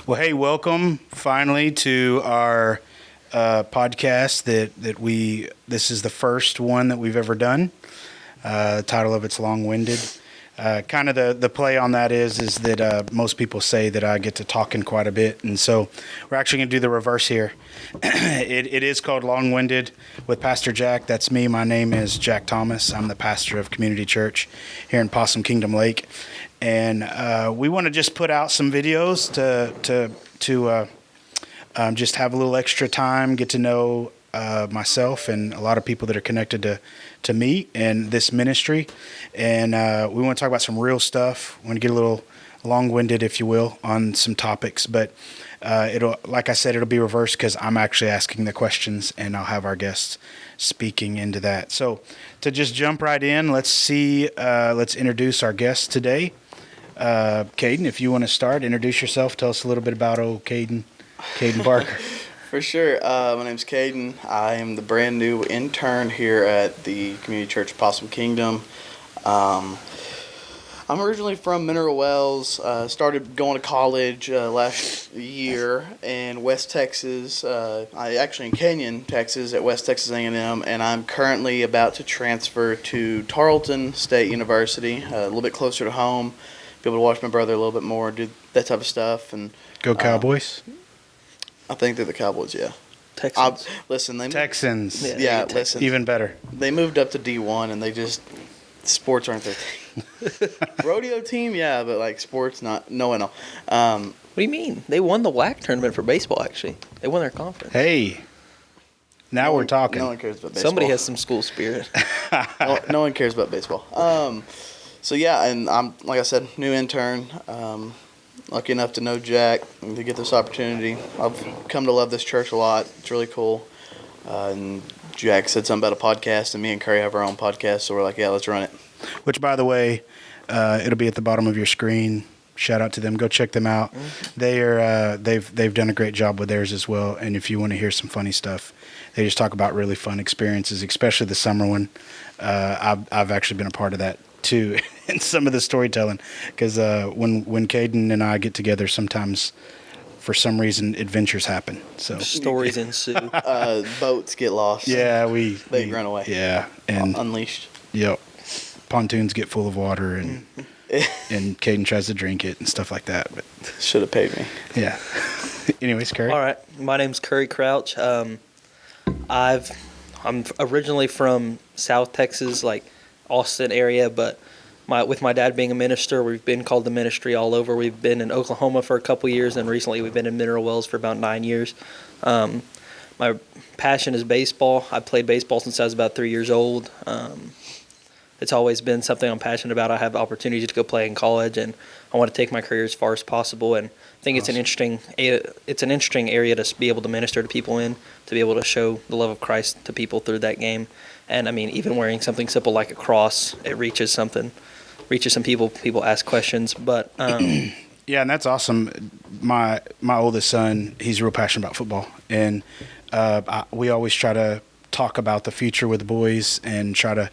Well, hey, welcome finally to our podcast this is the first one that we've ever done. The title of it's Longwinded. Kind of the play on that is that most people say that I get to talking quite a bit, and so we're actually going to do the reverse here. It is called Longwinded with Pastor Jack. That's me. My name is Jack Thomas. I'm the pastor of Community Church here in Possum Kingdom Lake, and we want to just put out some videos to just have a little extra time, get to know myself and a lot of people that are connected to me and this ministry. And we want to talk about some real stuff. We want to get a little long-winded, if you will, on some topics. But like I said, it'll be reversed because I'm actually asking the questions and I'll have our guests speaking into that. So to just jump right in, let's introduce our guest today. Caeden, if you want to start, introduce yourself. Tell us a little bit about Caeden Barker. For sure. My name's Caeden. I am the brand new intern here at the Community Church Possum Kingdom. I'm originally from Mineral Wells. Started going to college last year in West Texas. I actually in Canyon, Texas, at West Texas A&M, and I'm currently about to transfer to Tarleton State University, a little bit closer to home. Be able to watch my brother a little bit more, do that type of stuff, and go Cowboys. I think they're the Cowboys, yeah. Texans. Texans. Yeah, listen. Even better. They moved up to D1, and they just sports aren't their thing. Rodeo team, yeah, but like sports, not no one else. What do you mean? They won the WAC tournament for baseball. Actually, they won their conference. Hey, now we're talking. No one cares about baseball. Somebody has some school spirit. no one cares about baseball. So yeah, and I'm like I said, new intern. Lucky enough to know Jack and to get this opportunity. I've come to love this church a lot. It's really cool. And Jack said something about a podcast, and me and Curry have our own podcast, so we're like, yeah, let's run it. Which, by the way, it'll be at the bottom of your screen. Shout out to them. Go check them out. Mm-hmm. They've done a great job with theirs as well. And if you want to hear some funny stuff, they just talk about really fun experiences, especially the summer one. I've actually been a part of that too, in some of the storytelling, because when Caeden and I get together, sometimes for some reason adventures happen. So stories ensue. Boats get lost. Yeah, they run away. Yeah, and unleashed. Yep, pontoons get full of water, and and Caeden tries to drink it and stuff like that. But should have paid me. Yeah. Anyways, Curry. All right, my name's Curry Crouch. I'm originally from South Texas, like Austin area, but with my dad being a minister, we've been called to ministry all over. We've been in Oklahoma for a couple years, and recently we've been in Mineral Wells for about 9 years. My passion is baseball. I played baseball since I was about 3 years old. It's always been something I'm passionate about. I have opportunities to go play in college, and I want to take my career as far as possible. And I think awesome. It's an interesting area to be able to minister to people in, to be able to show the love of Christ to people through that game. And I mean, even wearing something simple like a cross, it reaches some people. People ask questions, but yeah, and that's awesome. My oldest son, he's real passionate about football, and we always try to talk about the future with the boys and try to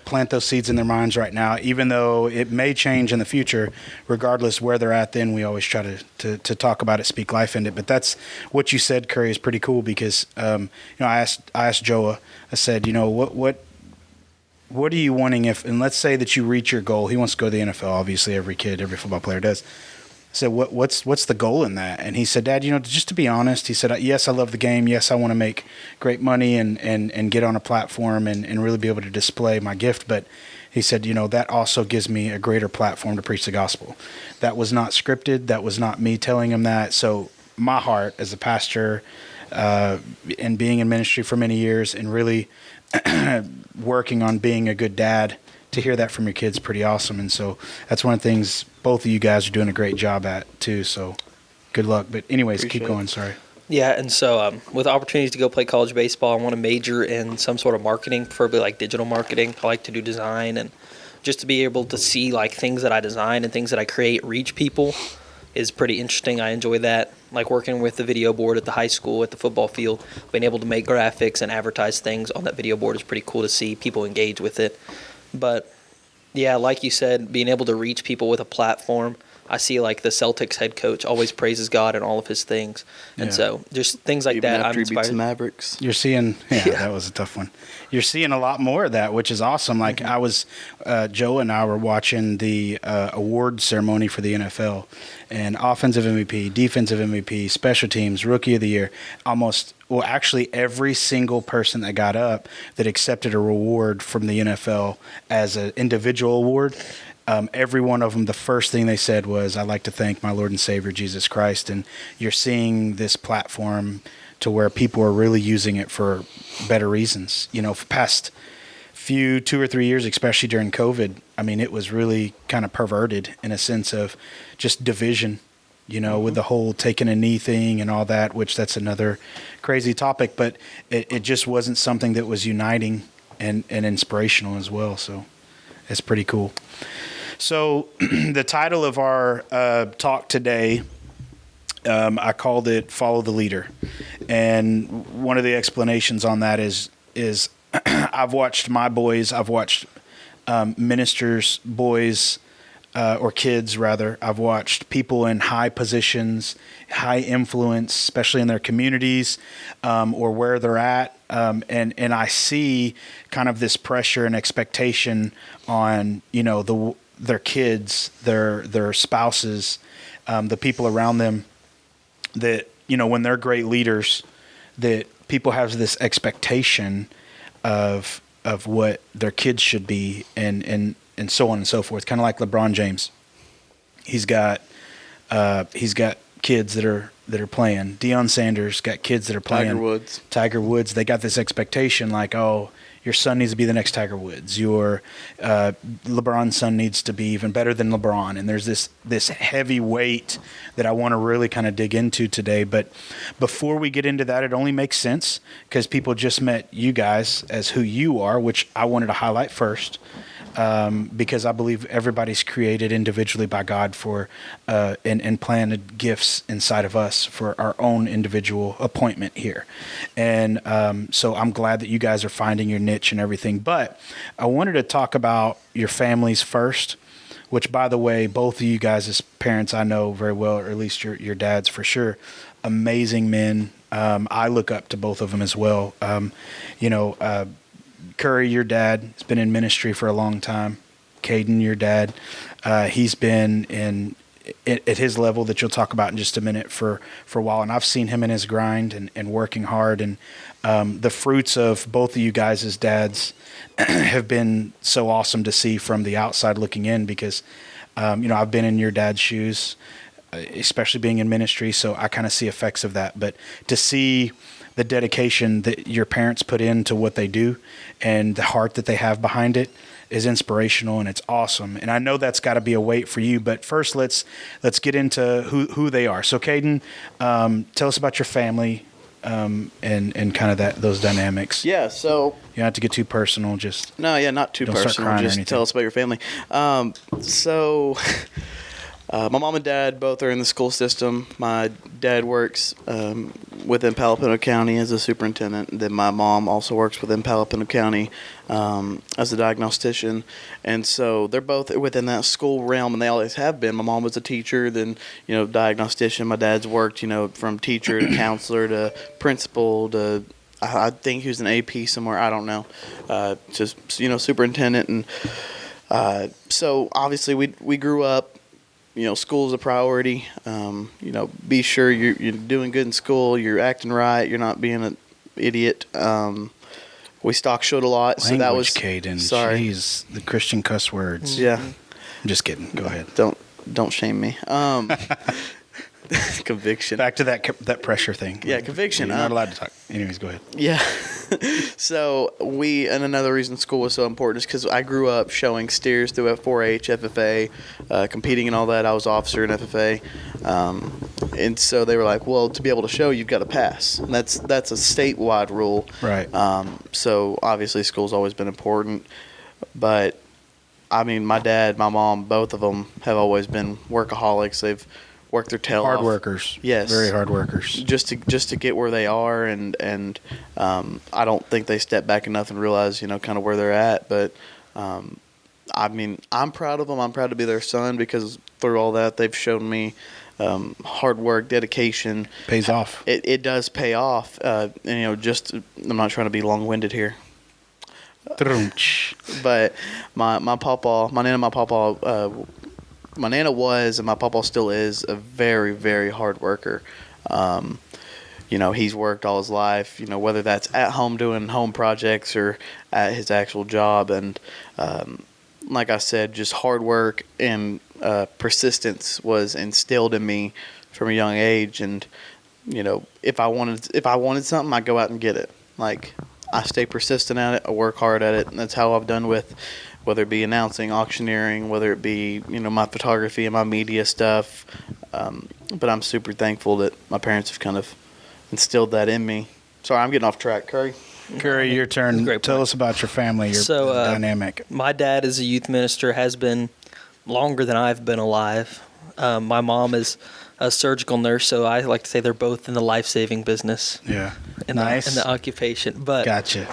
plant those seeds in their minds right now, even though it may change in the future. Regardless where they're at, then we always try to talk about it, speak life in it. But that's what you said, Curry, is pretty cool, because I asked Joa, I said, what are you wanting and let's say that you reach your goal. He wants to go to the NFL. Obviously, every football player does. I said, what's the goal in that? And he said, Dad, just to be honest, he said, yes, I love the game. Yes, I want to make great money and get on a platform and really be able to display my gift. But he said, that also gives me a greater platform to preach the gospel. That was not scripted. That was not me telling him that. So my heart as a pastor and being in ministry for many years and really working on being a good dad, to hear that from your kids, pretty awesome. And so that's one of the things both of you guys are doing a great job at too. So good luck. But anyways, keep going. Sorry. Yeah, and so with opportunities to go play college baseball, I want to major in some sort of marketing, preferably like digital marketing. I like to do design, and just to be able to see like things that I design and things that I create reach people is pretty interesting. I enjoy that. Like working with the video board at the high school, at the football field, being able to make graphics and advertise things on that video board is pretty cool to see people engage with it. But yeah, like you said, being able to reach people with a platform, I see like the Celtics head coach always praises God in all of his things. And Yeah. so just things like Even that, I'm after he beats the inspired. Mavericks. You're seeing, that was a tough one. You're seeing a lot more of that, which is awesome. Like I was, Joe and I were watching the award ceremony for the NFL, and offensive MVP, defensive MVP, special teams, rookie of the year, actually every single person that got up that accepted a reward from the NFL as an individual award, every one of them, the first thing they said was, "I'd like to thank my Lord and Savior, Jesus Christ." And you're seeing this platform to where people are really using it for better reasons. For past 2 or 3 years, especially during COVID, I mean, it was really kind of perverted in a sense of just division, with the whole taking a knee thing and all that, which that's another crazy topic, but it just wasn't something that was uniting and inspirational as well. So it's pretty cool. So the title of our talk today, I called it "Follow the Leader," and one of the explanations on that is I've watched my boys, I've watched ministers' boys or kids rather. I've watched people in high positions, high influence, especially in their communities or where they're at, and I see kind of this pressure and expectation on their kids, their spouses, the people around them, that when they're great leaders, that people have this expectation of what their kids should be, and so on and so forth. Kind of like LeBron James. He's got kids that are playing. Deion Sanders got kids that are playing. Tiger Woods. They got this expectation like, oh, your son needs to be the next Tiger Woods. Your LeBron's son needs to be even better than LeBron. And there's this heavy weight that I want to really kind of dig into today. But before we get into that, it only makes sense because people just met you guys as who you are, which I wanted to highlight first. Because I believe everybody's created individually by God for and planted gifts inside of us for our own individual appointment here. And so I'm glad that you guys are finding your niche and everything. But I wanted to talk about your families first, which, by the way, both of you guys as parents I know very well, or at least your dads for sure. Amazing men. I look up to both of them as well. Curry, your dad, has been in ministry for a long time. Caeden, your dad, he's been at his level that you'll talk about in just a minute for a while. And I've seen him in his grind and working hard. And the fruits of both of you guys as dads have been so awesome to see from the outside looking in because, I've been in your dad's shoes, especially being in ministry. So I kind of see effects of that. But to see the dedication that your parents put into what they do and the heart that they have behind it is inspirational, and it's awesome. And I know that's got to be a weight for you, but first let's get into who they are. So Caeden, tell us about your family and kind of those dynamics. Yeah, so you don't have to get too personal, not too personal. Just tell us about your family. My mom and dad both are in the school system. My dad works within Palo Pinto County as a superintendent. Then my mom also works within Palo Pinto County as a diagnostician. And so they're both within that school realm, and they always have been. My mom was a teacher, then, diagnostician. My dad's worked, from teacher to counselor to principal to, I think he was an AP somewhere. I don't know. Just, superintendent. And so obviously we grew up. School is a priority. Be sure you're doing good in school. You're acting right. You're not being an idiot. We stock showed a lot, so that was Caeden. Sorry, Jeez, the Christian cuss words. Yeah, I'm just kidding. Go ahead. Don't shame me. Conviction. Back to that pressure thing. Yeah, conviction. You're not allowed to talk. Anyways, go ahead. Yeah. So and another reason school was so important is because I grew up showing steers through 4-H, FFA, competing and all that. I was officer in FFA. And so they were like, well, to be able to show, you've got to pass. And that's a statewide rule. Right. So obviously school's always been important. But, I mean, my dad, my mom, both of them have always been workaholics. They've worked their tail off. Hard workers. Yes. Very hard workers. Just to get where they are, and I don't think they step back enough and realize, kind of where they're at. But, I mean, I'm proud of them. I'm proud to be their son because through all that. They've shown me hard work, dedication. Pays off. It does pay off. And, just I'm not trying to be long-winded here, but my nana, my nana was, and my papa still is, a very, very hard worker. He's worked all his life, whether that's at home doing home projects or at his actual job. And like I said, just hard work and persistence was instilled in me from a young age. And, if I wanted something, I'd go out and get it. Like, I stay persistent at it. I work hard at it. And that's how I've done with, whether it be announcing, auctioneering, whether it be, my photography and my media stuff. But I'm super thankful that my parents have kind of instilled that in me. Sorry, I'm getting off track. Curry, your turn. Tell us about your family, your dynamic. My dad is a youth minister, has been longer than I've been alive. My mom is a surgical nurse, so I like to say they're both in the life-saving business. Yeah. In the occupation. But gotcha.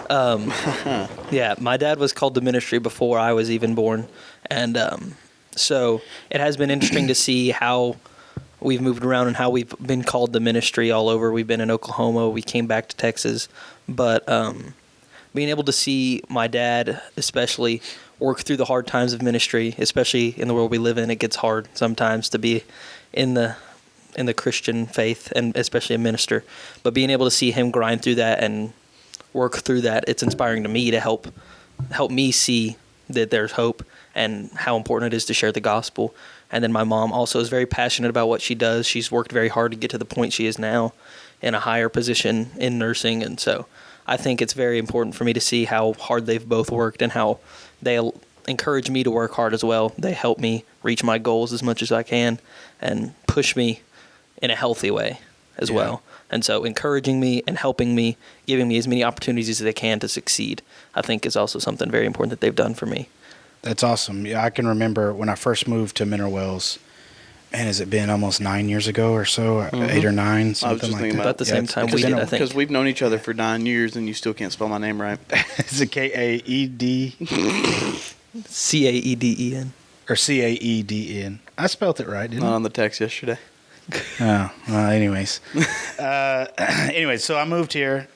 Yeah, my dad was called to ministry before I was even born. And so it has been interesting to see how we've moved around and how we've been called to ministry all over. We've been in Oklahoma. We came back to Texas. But being able to see my dad especially work through the hard times of ministry, especially in the world we live in, it gets hard sometimes to be in the Christian faith, and especially a minister. But being able to see him grind through that and work through that, it's inspiring to me to help me see that there's hope and how important it is to share the gospel. And then my mom also is very passionate about what she does. She's worked very hard to get to the point she is now in a higher position in nursing. And so I think it's very important for me to see how hard they've both worked and how they encourage me to work hard as well. They help me reach my goals as much as I can and push me in a healthy way as well. And so encouraging me and helping me, giving me as many opportunities as they can to succeed, I think is also something very important that they've done for me. That's awesome. Yeah, I can remember when I first moved to Mineral Wells, man, has it been almost 9 years ago or so? 8 or 9, something like that. About the same time we did, I think. Because we've known each other for 9 years and you still can't spell my name right. Is it Kaed? Caeden. Or Caeden. I spelled it right, didn't I? Not on the text yesterday. Oh, well, anyways. So I moved here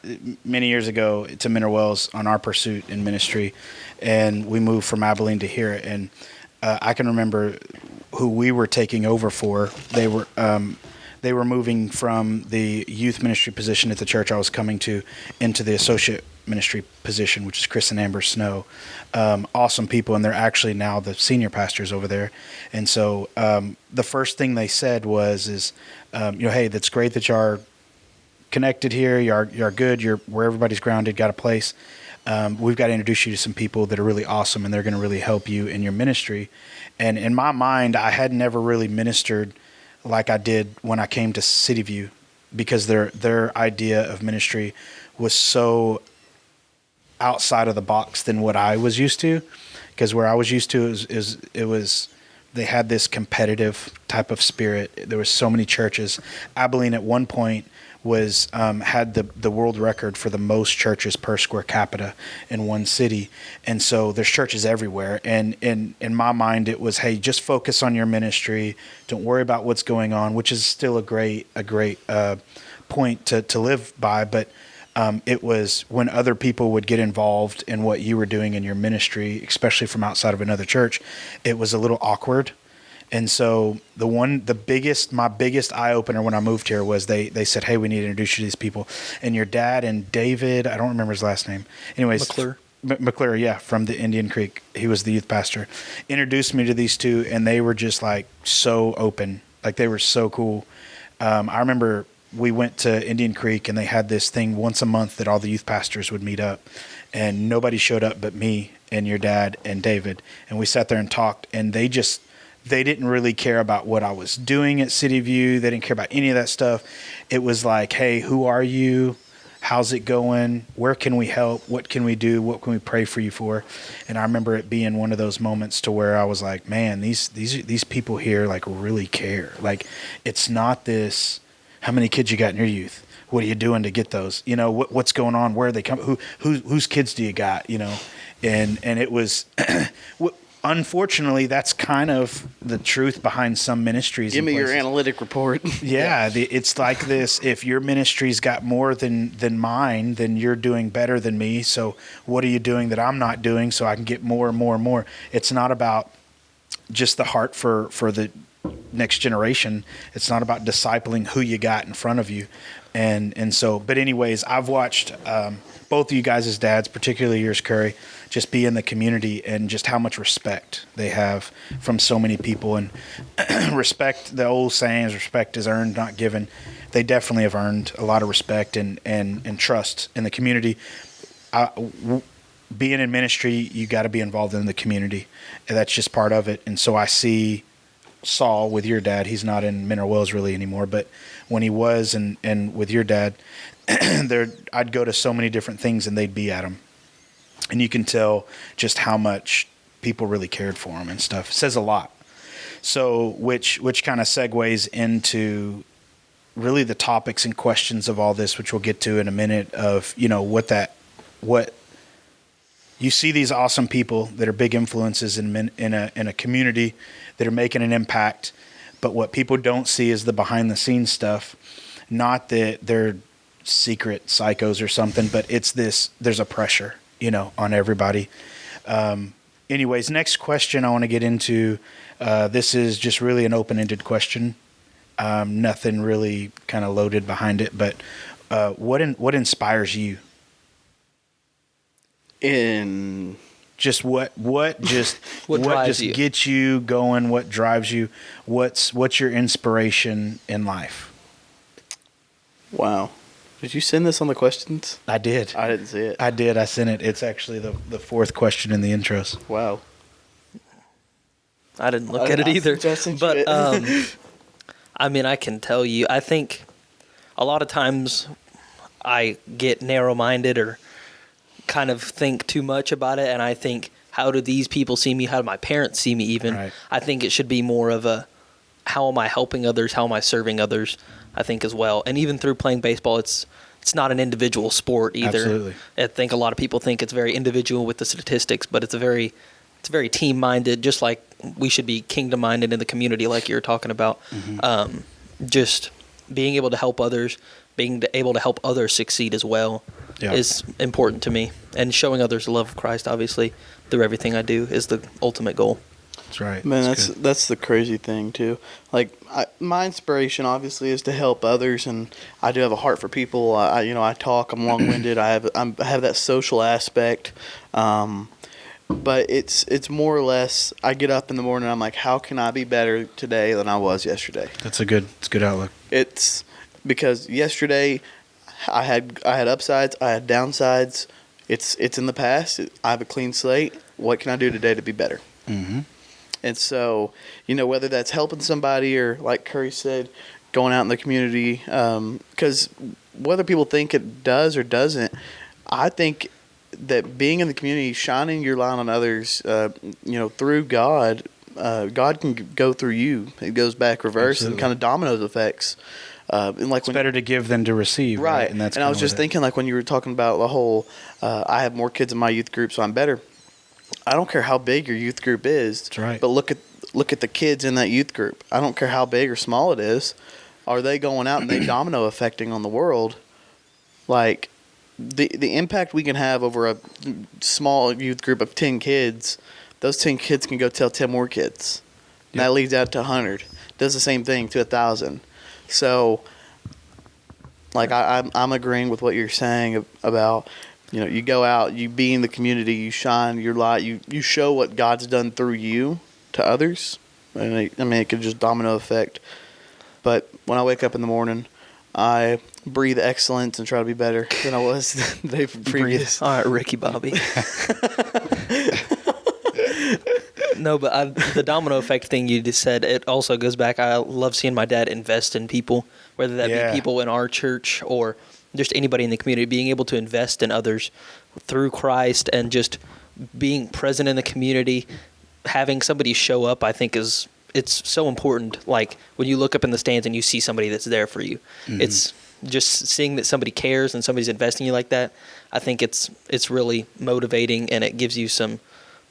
many years ago to Mineral Wells on our pursuit in ministry, and we moved from Abilene to here. And I can remember who we were taking over for. They were moving from the youth ministry position at the church I was coming to into the associate ministry position, which is Chris and Amber Snow. Awesome people, and they're actually now the senior pastors over there. And so the first thing they said was, hey, that's great that you are connected here. You're good. You're where everybody's grounded, got a place. We've got to introduce you to some people that are really awesome, and they're going to really help you in your ministry. And in my mind, I had never really ministered like I did when I came to City View, because their idea of ministry was so outside of the box than what I was used to. Because where I was used to it was they had this competitive type of spirit. There was so many churches. Abilene at one point was had the world record for the most churches per square capita in one city, and so there's churches everywhere. And in my mind, it was, hey, just focus on your ministry. Don't worry about what's going on, which is still a great point to live by. But it was when other people would get involved in what you were doing in your ministry, especially from outside of another church, it was a little awkward. And so my biggest eye opener when I moved here was they said, hey, we need to introduce you to these people. And your dad and David, I don't remember his last name. Anyways, McClure, yeah, from the Indian Creek. He was the youth pastor. Introduced me to these two, and they were just like so open. Like they were so cool. I remember we went to Indian Creek, and they had this thing once a month that all the youth pastors would meet up. And nobody showed up but me and your dad and David. And we sat there and talked, and they didn't really care about what I was doing at City View. They didn't care about any of that stuff. It was like, hey, who are you? How's it going? Where can we help? What can we do? What can we pray for you for? And I remember it being one of those moments to where I was like, man, these people here like really care. Like, it's not this, how many kids you got in your youth? What are you doing to get those? You know, what's going on? Where are they come? Whose kids do you got? You know, and it was unfortunately, that's kind of the truth behind some ministries. Give and me your places. analytic report. Yeah, it's like this. If your ministry's got more than mine, then you're doing better than me. So what are you doing that I'm not doing so I can get more and more and more? It's not about just the heart for the next generation. It's not about discipling who you got in front of you. And so, but anyways, I've watched both of you guys as dads, particularly yours, Curry, just be in the community and just how much respect they have from so many people. And respect, the old sayings, respect is earned, not given. They definitely have earned a lot of respect and trust in the community. Being in ministry, you got to be involved in the community, and that's just part of it. And so I see Saul with your dad. He's not in Mineral Wells really anymore, but when he was, and with your dad, I'd go to so many different things and they'd be at them, and you can tell just how much people really cared for him and stuff. It says a lot. So which kind of segues into really the topics and questions of all this, which we'll get to in a minute, of what you see these awesome people that are big influences in a community that are making an impact, but what people don't see is the behind the scenes stuff. Not that they're secret psychos or something, but it's this. There's a pressure, on everybody. Anyways, next question I want to get into. This is just really an open-ended question. Nothing really kind of loaded behind it, but what inspires you? In just what drives just you? gets you going? What drives you? What's your inspiration in life? Wow. Did you send this on the questions? I did. I didn't see it. I did. I sent it. It's actually the fourth question in the intros. Wow. I didn't look at it either. But I mean, I can tell you, I think a lot of times I get narrow-minded or kind of think too much about it, and I think, how do these people see me? How do my parents see me even? Right. I think it should be more of a, how am I helping others? How am I serving others? I think as well. And even through playing baseball, it's not an individual sport either. Absolutely. I think a lot of people think it's very individual with the statistics, but it's very team-minded, just like we should be kingdom-minded in the community like you were talking about. Mm-hmm. Just being able to help others, being able to help others succeed as well is important to me. And showing others the love of Christ, obviously, through everything I do is the ultimate goal. That's right. Man, that's the crazy thing too. Like my inspiration obviously is to help others, and I do have a heart for people. I talk. I'm long-winded. I have that social aspect, but it's more or less. I get up in the morning. I'm like, how can I be better today than I was yesterday? It's a good outlook. It's because yesterday I had upsides. I had downsides. It's in the past. I have a clean slate. What can I do today to be better? Mm-hmm. And so, whether that's helping somebody or, like Curry said, going out in the community, because whether people think it does or doesn't, I think that being in the community, shining your light on others, through God, God can go through you. It goes back reverse. Absolutely. And kind of dominoes effects. And like it's better to give than to receive, right? And I was just thinking, like when you were talking about the whole, I have more kids in my youth group, so I'm better. I don't care how big your youth group is. That's right. But look at the kids in that youth group. I don't care how big or small it is. Are they going out and they domino affecting on the world? Like the impact we can have over a small youth group of 10 kids, those 10 kids can go tell 10 more kids. Yep. And that leads out to 100. Does the same thing to 1,000. So, like I'm agreeing with what you're saying about. You go out, you be in the community, you shine your light, you show what God's done through you to others. And it could just domino effect. But when I wake up in the morning, I breathe excellence and try to be better than I was the day previous. All right, Ricky Bobby. No, but the domino effect thing you just said, it also goes back. I love seeing my dad invest in people, whether that be people in our church or just anybody in the community, being able to invest in others through Christ and just being present in the community, having somebody show up, I think it's so important. Like when you look up in the stands and you see somebody that's there for you, it's just seeing that somebody cares and somebody's investing in you like that. I think it's really motivating, and it gives you some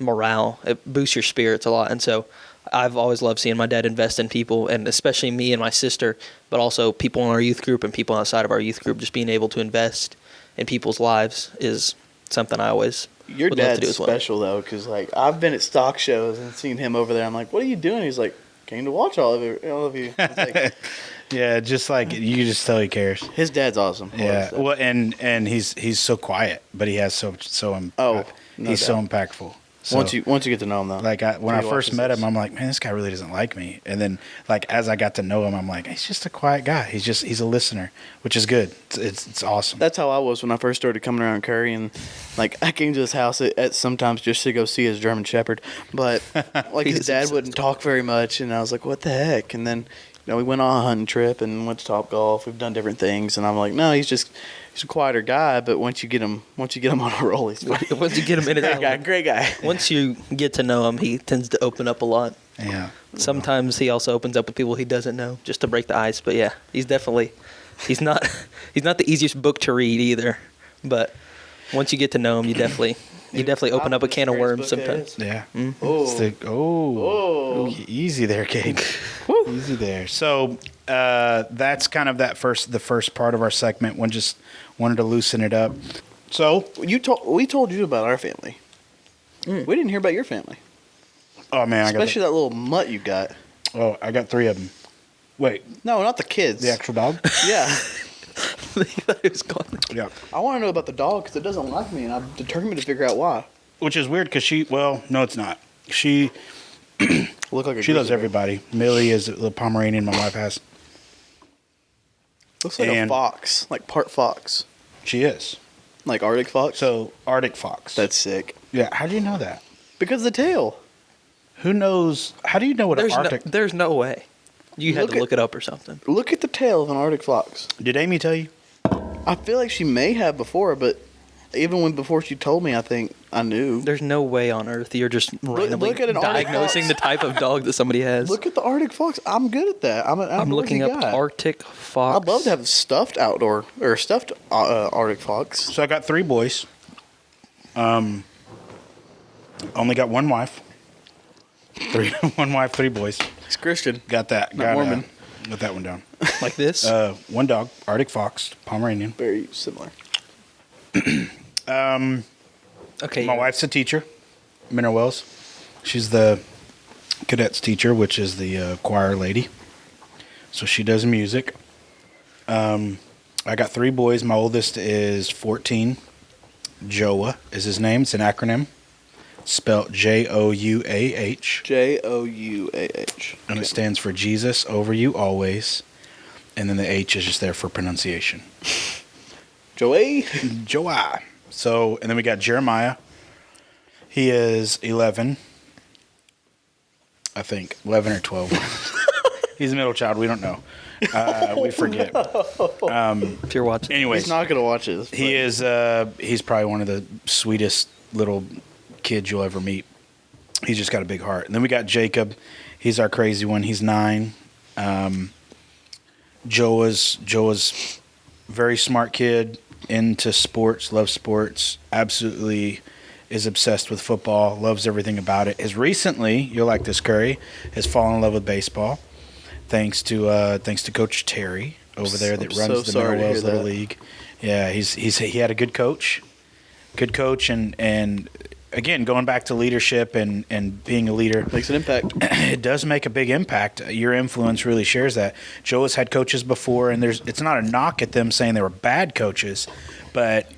morale. It boosts your spirits a lot. And so I've always loved seeing my dad invest in people, and especially me and my sister, but also people in our youth group and people outside of our youth group. Just being able to invest in people's lives is something I always Your would love to dad's do as well. special though, because like I've been at stock shows and seen him over there. I'm like, what are you doing? He's like, came to watch all of you. It's like, Yeah, just like you can just tell he cares. his dad's awesome. Yeah, well, and he's so quiet, but he has so Oh, no he's so doubt. impactful. So, once you get to know him though, like when I He first watches met this. him, I'm like, man, this guy really doesn't like me. And then like as I got to know him, I'm like, he's just a quiet guy. He's a listener, which is good. It's awesome. That's how I was when I first started coming around Curry, and like I came to his house at sometimes just to go see his German Shepherd, but like his He's dad obsessed. wouldn't talk very much, and I was like, what the heck? And then we went on a hunting trip and went to Top Golf. We've done different things, and I'm like, no, he's a quieter guy, but once you get him on a roll, he's funny. Once you get him in his Great guy, element, great guy. once you get to know him, he tends to open up a lot. Yeah. Sometimes he also opens up with people he doesn't know just to break the ice. But yeah, he's not the easiest book to read either. But once you get to know him, you definitely open up a can of worms sometimes. Yeah. Oh. It's the- Oh. Easy there, Kate. Easy there. So that's kind of the first part of our segment. Just wanted to loosen it up. So, We told you about our family. We didn't hear about your family, oh man, especially that little mutt you got. I got 3 of them. Wait, No, not the kids. the actual dog? Yeah. He thought he was calling it. Yeah. I want to know about the dog because it doesn't like me, and I'm determined to figure out why. Which is weird because no, it's not. She Look like a loves grizzly bear. everybody. Millie is the Pomeranian my wife has. Looks like a And- fox, like part fox, She is. like Arctic fox. So Arctic fox. That's sick. Yeah. How do you know that? Because of the tail. Who knows? How do you know what an Arctic? There's no way. You had Look to at- look it up or something. Look at the tail of an Arctic fox. Did Amy tell you? I feel like she may have before, but even before she told me, I think I knew. There's no way on earth you're just randomly look at an Arctic diagnosing fox. the type of dog that somebody has. Look at the Arctic fox. I'm good at that. I'm looking up guy. Arctic fox. I'd love to have a stuffed outdoor or stuffed Arctic fox. So I got 3 boys. Only got 1 wife. 1 wife, 3 boys. He's Christian. Got that. Not Got Mormon. Got that one down. like this. 1 dog, Arctic fox, Pomeranian. Very similar. Okay. My wife's a teacher, Mineral Wells. She's the cadets teacher, which is the choir lady. So she does music. I got 3 boys. My oldest is 14. Joah is his name. It's an acronym. Spelled Jouah. Jouah. And it stands for Jesus over you always. And then the H is just there for pronunciation. Joey. Joah. So, and then we got Jeremiah. He is 11. I think 11 or 12. He's a middle child. We don't know. We forget. if you're watching. Anyways, He's not gonna watch this. he is. He's probably one of the sweetest little kids you'll ever meet. He's just got a big heart. And then we got Jacob. He's our crazy one. He's 9. Joa's very smart kid, into sports, loves sports, absolutely is obsessed with football, loves everything about it. Has recently, you'll like this, Curry, has fallen in love with baseball, thanks to Coach Terry over there that I'm runs so the sorry to Mineral Wells hear Little that. League. Yeah, he had a good coach, and again, going back to leadership and being a leader, Makes an impact. it does make a big impact. Your influence really shares that. Joe has had coaches before, and it's not a knock at them saying they were bad coaches, but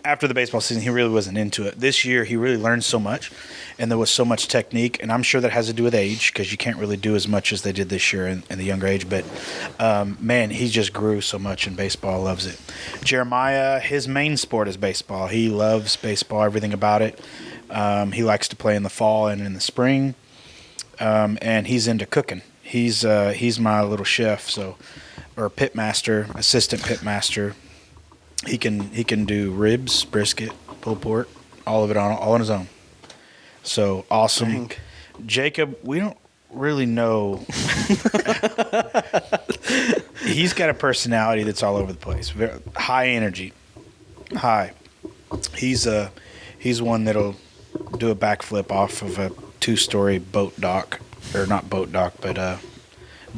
after the baseball season, he really wasn't into it. This year, he really learned so much, and there was so much technique, and I'm sure that has to do with age because you can't really do as much as they did this year in the younger age. But, man, he just grew so much in baseball, loves it. Jeremiah, his main sport is baseball. He loves baseball, everything about it. He likes to play in the fall and in the spring, and he's into cooking. He's my little chef, or pit master, assistant pit master. He can do ribs, brisket, pulled pork, all of it all on his own. So awesome. Dang. Jacob, we don't really know. He's got a personality that's all over the place. High energy. High. He's one that'll do a backflip off of a 2-story boat dock, or not boat dock, but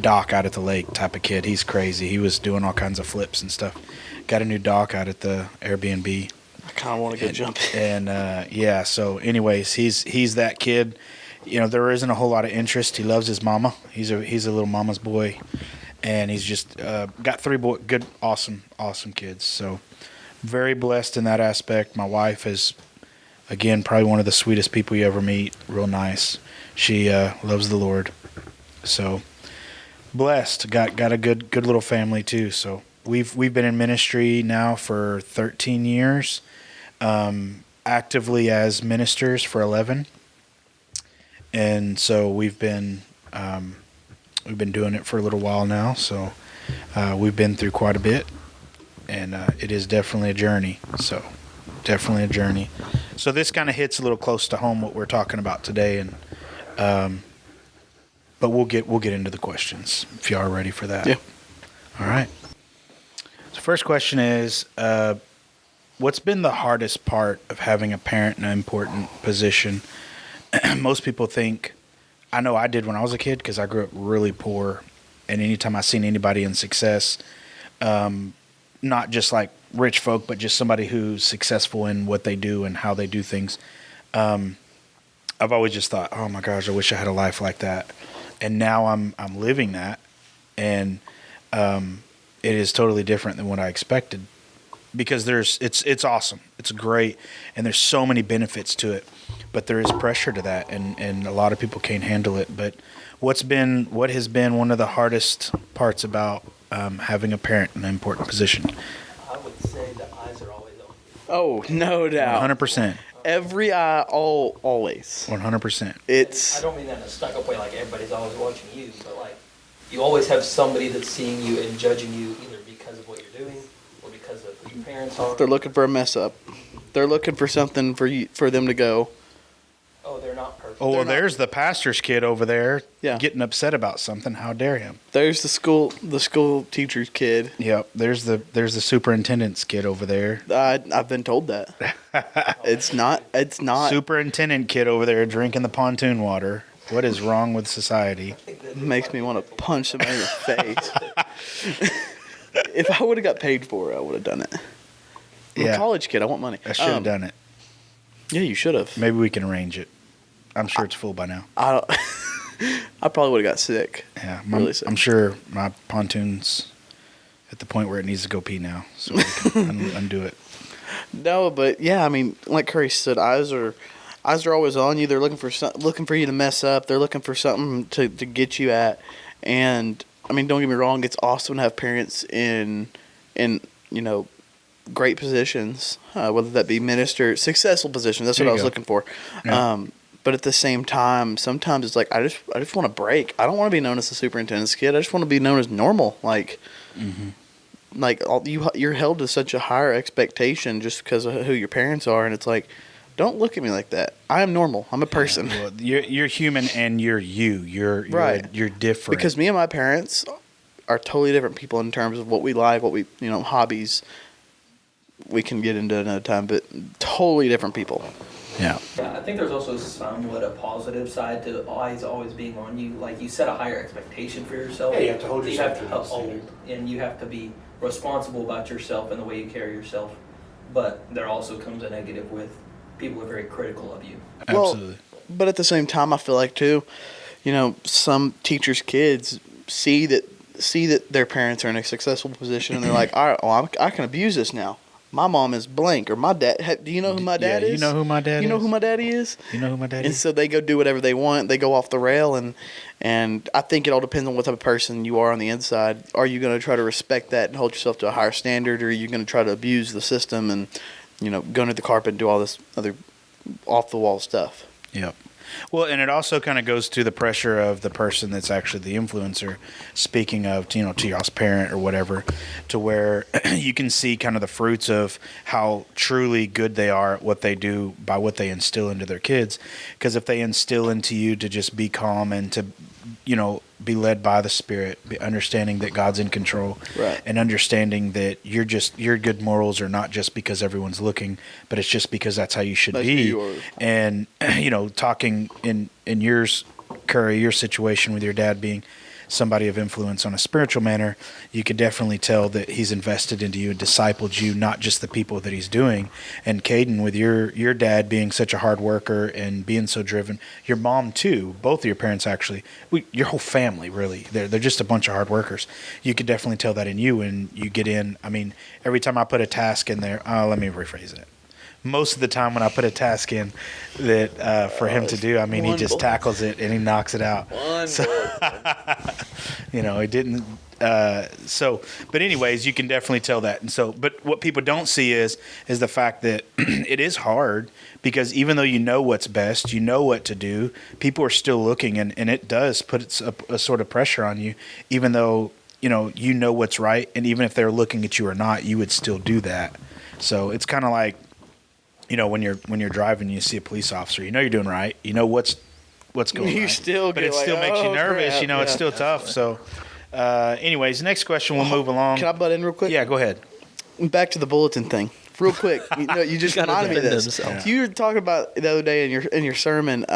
dock out at the lake type of kid. He's crazy. He was doing all kinds of flips and stuff. Got a new dock out at the Airbnb. I kind of want to go jump. And yeah, so anyways, he's that kid. You know, there isn't a whole lot of interest. He loves his mama. He's a little mama's boy, and he's just got 3 good, awesome kids. So very blessed in that aspect. My wife is, again, probably one of the sweetest people you ever meet. Real nice. She loves the Lord. So blessed. Got a good little family too. So we've been in ministry now for 13 years. Actively as ministers for 11. And so we've been doing it for a little while now. So we've been through quite a bit, and it is definitely a journey. So definitely a journey. So this kind of hits a little close to home what we're talking about today, and but we'll get into the questions if you are ready for that. Yeah. All right. So first question is, what's been the hardest part of having a parent in an important position? Most people think, I know I did when I was a kid because I grew up really poor, and anytime I seen anybody in success, not just like rich folk, but just somebody who's successful in what they do and how they do things, I've always just thought, oh my gosh, I wish I had a life like that. And now I'm living that, and it is totally different than what I expected, because it's awesome, it's great, and there's so many benefits to it. But there is pressure to that, and a lot of people can't handle it. But what has been one of the hardest parts about having a parent in an important position? I would say the eyes are always open. Oh, no doubt. 100%. Every eye, always. 100%. It's. I don't mean that in a stuck-up way, like everybody's always watching you, but like you always have somebody that's seeing you and judging you either because of what you're doing or because of who your parents are. They're looking for a mess up. They're looking for something for them to go. Oh, they're not perfect. Oh, well, there's the pastor's kid over there, Yeah. getting upset about something. How dare him? There's the school teacher's kid. Yep. There's the superintendent's kid over there. I've been told that. It's not. Superintendent kid over there drinking the pontoon water. What is wrong with society? It makes me want to punch somebody in the face. If I would have got paid for it, I would have done it. I'm a college kid. I want money. I should have done it. Yeah, you should have. Maybe we can arrange it. I'm sure it's full by now. I probably would have got sick. Yeah, really sick. I'm sure my pontoon's at the point where it needs to go pee now, so we can undo it. No, but yeah, I mean, like Curry said, eyes are always on you. They're looking for you to mess up. They're looking for something to get you at. And I mean, don't get me wrong, it's awesome to have parents in great positions, whether that be minister, successful positions. That's what I was looking for. Yeah. But at the same time, sometimes it's like I just want to break. I don't want to be known as the superintendent's kid. I just want to be known as normal. Like, you're held to such a higher expectation just because of who your parents are, and it's like, don't look at me like that. I am normal. I'm a person. Well, you're human, and you're you. You're right. You're different. Because me and my parents are totally different people in terms of what we like, what we hobbies. We can get into another time, but totally different people. Yeah. Yeah, I think there's also somewhat a positive side to eyes always being on you. Like, you set a higher expectation for yourself. Yeah, you have to hold yourself You have to to that uphold, standard. and you have to be responsible about yourself and the way you carry yourself. But there also comes a negative with people are very critical of you. Absolutely. Well, but at the same time, I feel like too, some teachers' kids see that their parents are in a successful position, and they're like, all right, well, I can abuse this now. My mom is blank, or my dad. Do you know who my dad is? You know who my dad is? You know who my daddy is? You know who my dad And is? so they go do whatever they want. They go off the rail, and I think it all depends on what type of person you are on the inside. Are you going to try to respect that and hold yourself to a higher standard, or are you going to try to abuse the system and, go under the carpet and do all this other off-the-wall stuff? Yep. Well, and it also kind of goes to the pressure of the person that's actually the influencer, speaking of, to y'all's parent or whatever, to where you can see kind of the fruits of how truly good they are at what they do by what they instill into their kids. Because if they instill into you to just be calm and to be led by the Spirit, understanding that God's in control, Right. and understanding that your good morals are not just because everyone's looking, but it's just because that's how you should That's be. who you are. And talking in yours, Curry, your situation with your dad being somebody of influence on a spiritual manner, you could definitely tell that he's invested into you and discipled you, not just the people that he's doing. And Caeden, with your dad being such a hard worker and being so driven, your mom too, both of your parents actually, your whole family really, they're just a bunch of hard workers. You could definitely tell that in you, and you get in. I mean, every time I put a task in there, let me rephrase it. Most of the time when I put a task in that for him to do, I mean, he just tackles it and he knocks it out. He didn't. But anyways, you can definitely tell that. And so, but what people don't see is the fact that it is hard, because even though you know what's best, you know what to do, people are still looking, and it does put a sort of pressure on you, even though, you know what's right. And even if they're looking at you or not, you would still do that. So it's kind of like, when you're driving, you see a police officer, you're doing right, what's going on. You still but get it still makes you nervous. Crap. It's still tough. So, anyways, next question. We'll move along. Can I butt in real quick? Yeah, go ahead. Back to the bulletin thing, real quick. You just reminded me of this. Yeah. You were talking about the other day in your sermon,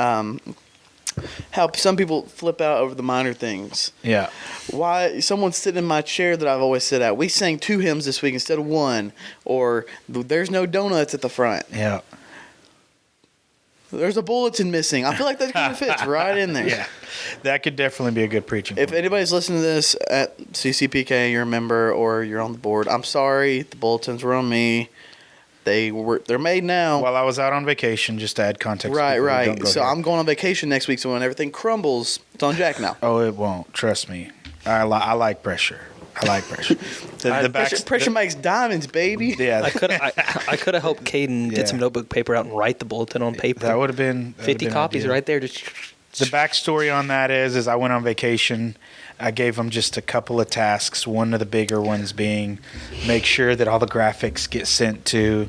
how some people flip out over the minor things. Yeah. Why someone's sitting in my chair that I've always sit at. We sang 2 hymns this week instead of 1, or there's no donuts at the front. Yeah. There's a bulletin missing. I feel like that kind of fits right in there. Yeah. That could definitely be a good preaching If point. anybody's listening to this at CCPK, you're a member or you're on the board, I'm sorry. The bulletins were on me. They're made now. While I was out on vacation, just to add context. Right. So I'm going on vacation next week, so when everything crumbles, it's on Jack now. Oh, it won't. Trust me. I like pressure. Pressure makes diamonds, baby. Yeah. I could have helped Caeden get some notebook paper out and write the bulletin on paper. That would have been 50 copies right there. Just the backstory on that is I went on vacation. I gave them just a couple of tasks. One of the bigger ones being make sure that all the graphics get sent to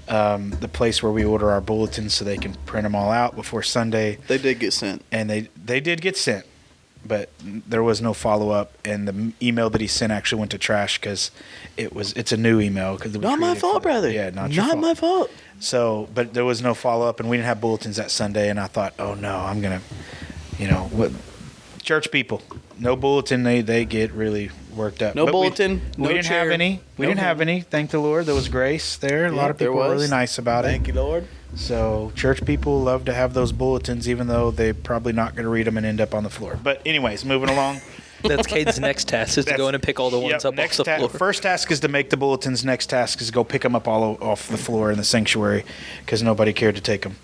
the place where we order our bulletins so they can print them all out before Sunday. They did get sent. And they did get sent, but there was no follow-up. And the email that he sent actually went to trash because it's a new email. Not my fault, brother. Yeah, not your fault. Not my fault. So, but there was no follow-up, and we didn't have bulletins that Sunday. And I thought, oh, no, I'm going to, what church people. No bulletin, they get really worked up. No but bulletin, we no didn't chair. have any. We didn't have any. Thank the Lord. There was grace there. A lot of people were really nice about it. Thank you, Lord. So church people love to have those bulletins, even though they're probably not going to read them and end up on the floor. But anyways, moving along. that's Caden's next task, is to go in and pick all the ones up off the floor. First task is to make the bulletins. Next task is to go pick them up all off the floor in the sanctuary because nobody cared to take them.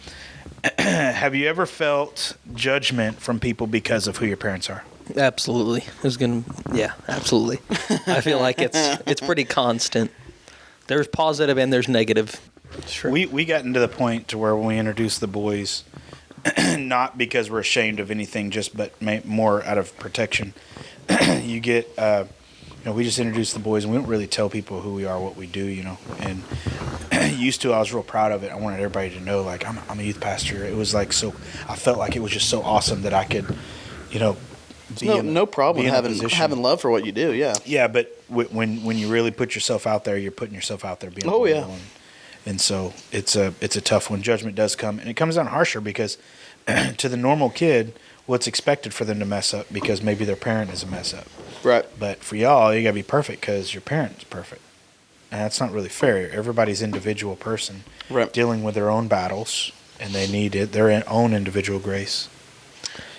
Have you ever felt judgment from people because of who your parents are? Absolutely. Absolutely. I feel like it's pretty constant. There's positive and there's negative. Sure. We got into the point to where when we introduced the boys, not because we're ashamed of anything, but more out of protection. You get, we just introduced the boys, and we don't really tell people who we are, what we do, And used to, I was real proud of it. I wanted everybody to know, like, I'm a youth pastor. It was like I felt like it was just so awesome that I could, no problem having love for what you do. Yeah. Yeah, but when you really put yourself out there, you're putting yourself out there. Being one. And so it's a tough one. Judgment does come, and it comes down harsher because to the normal kid, what's expected for them to mess up because maybe their parent is a mess up. Right. But for y'all, you gotta be perfect because your parent's perfect, and that's not really fair. Everybody's individual person, right, dealing with their own battles, and they need their own individual grace.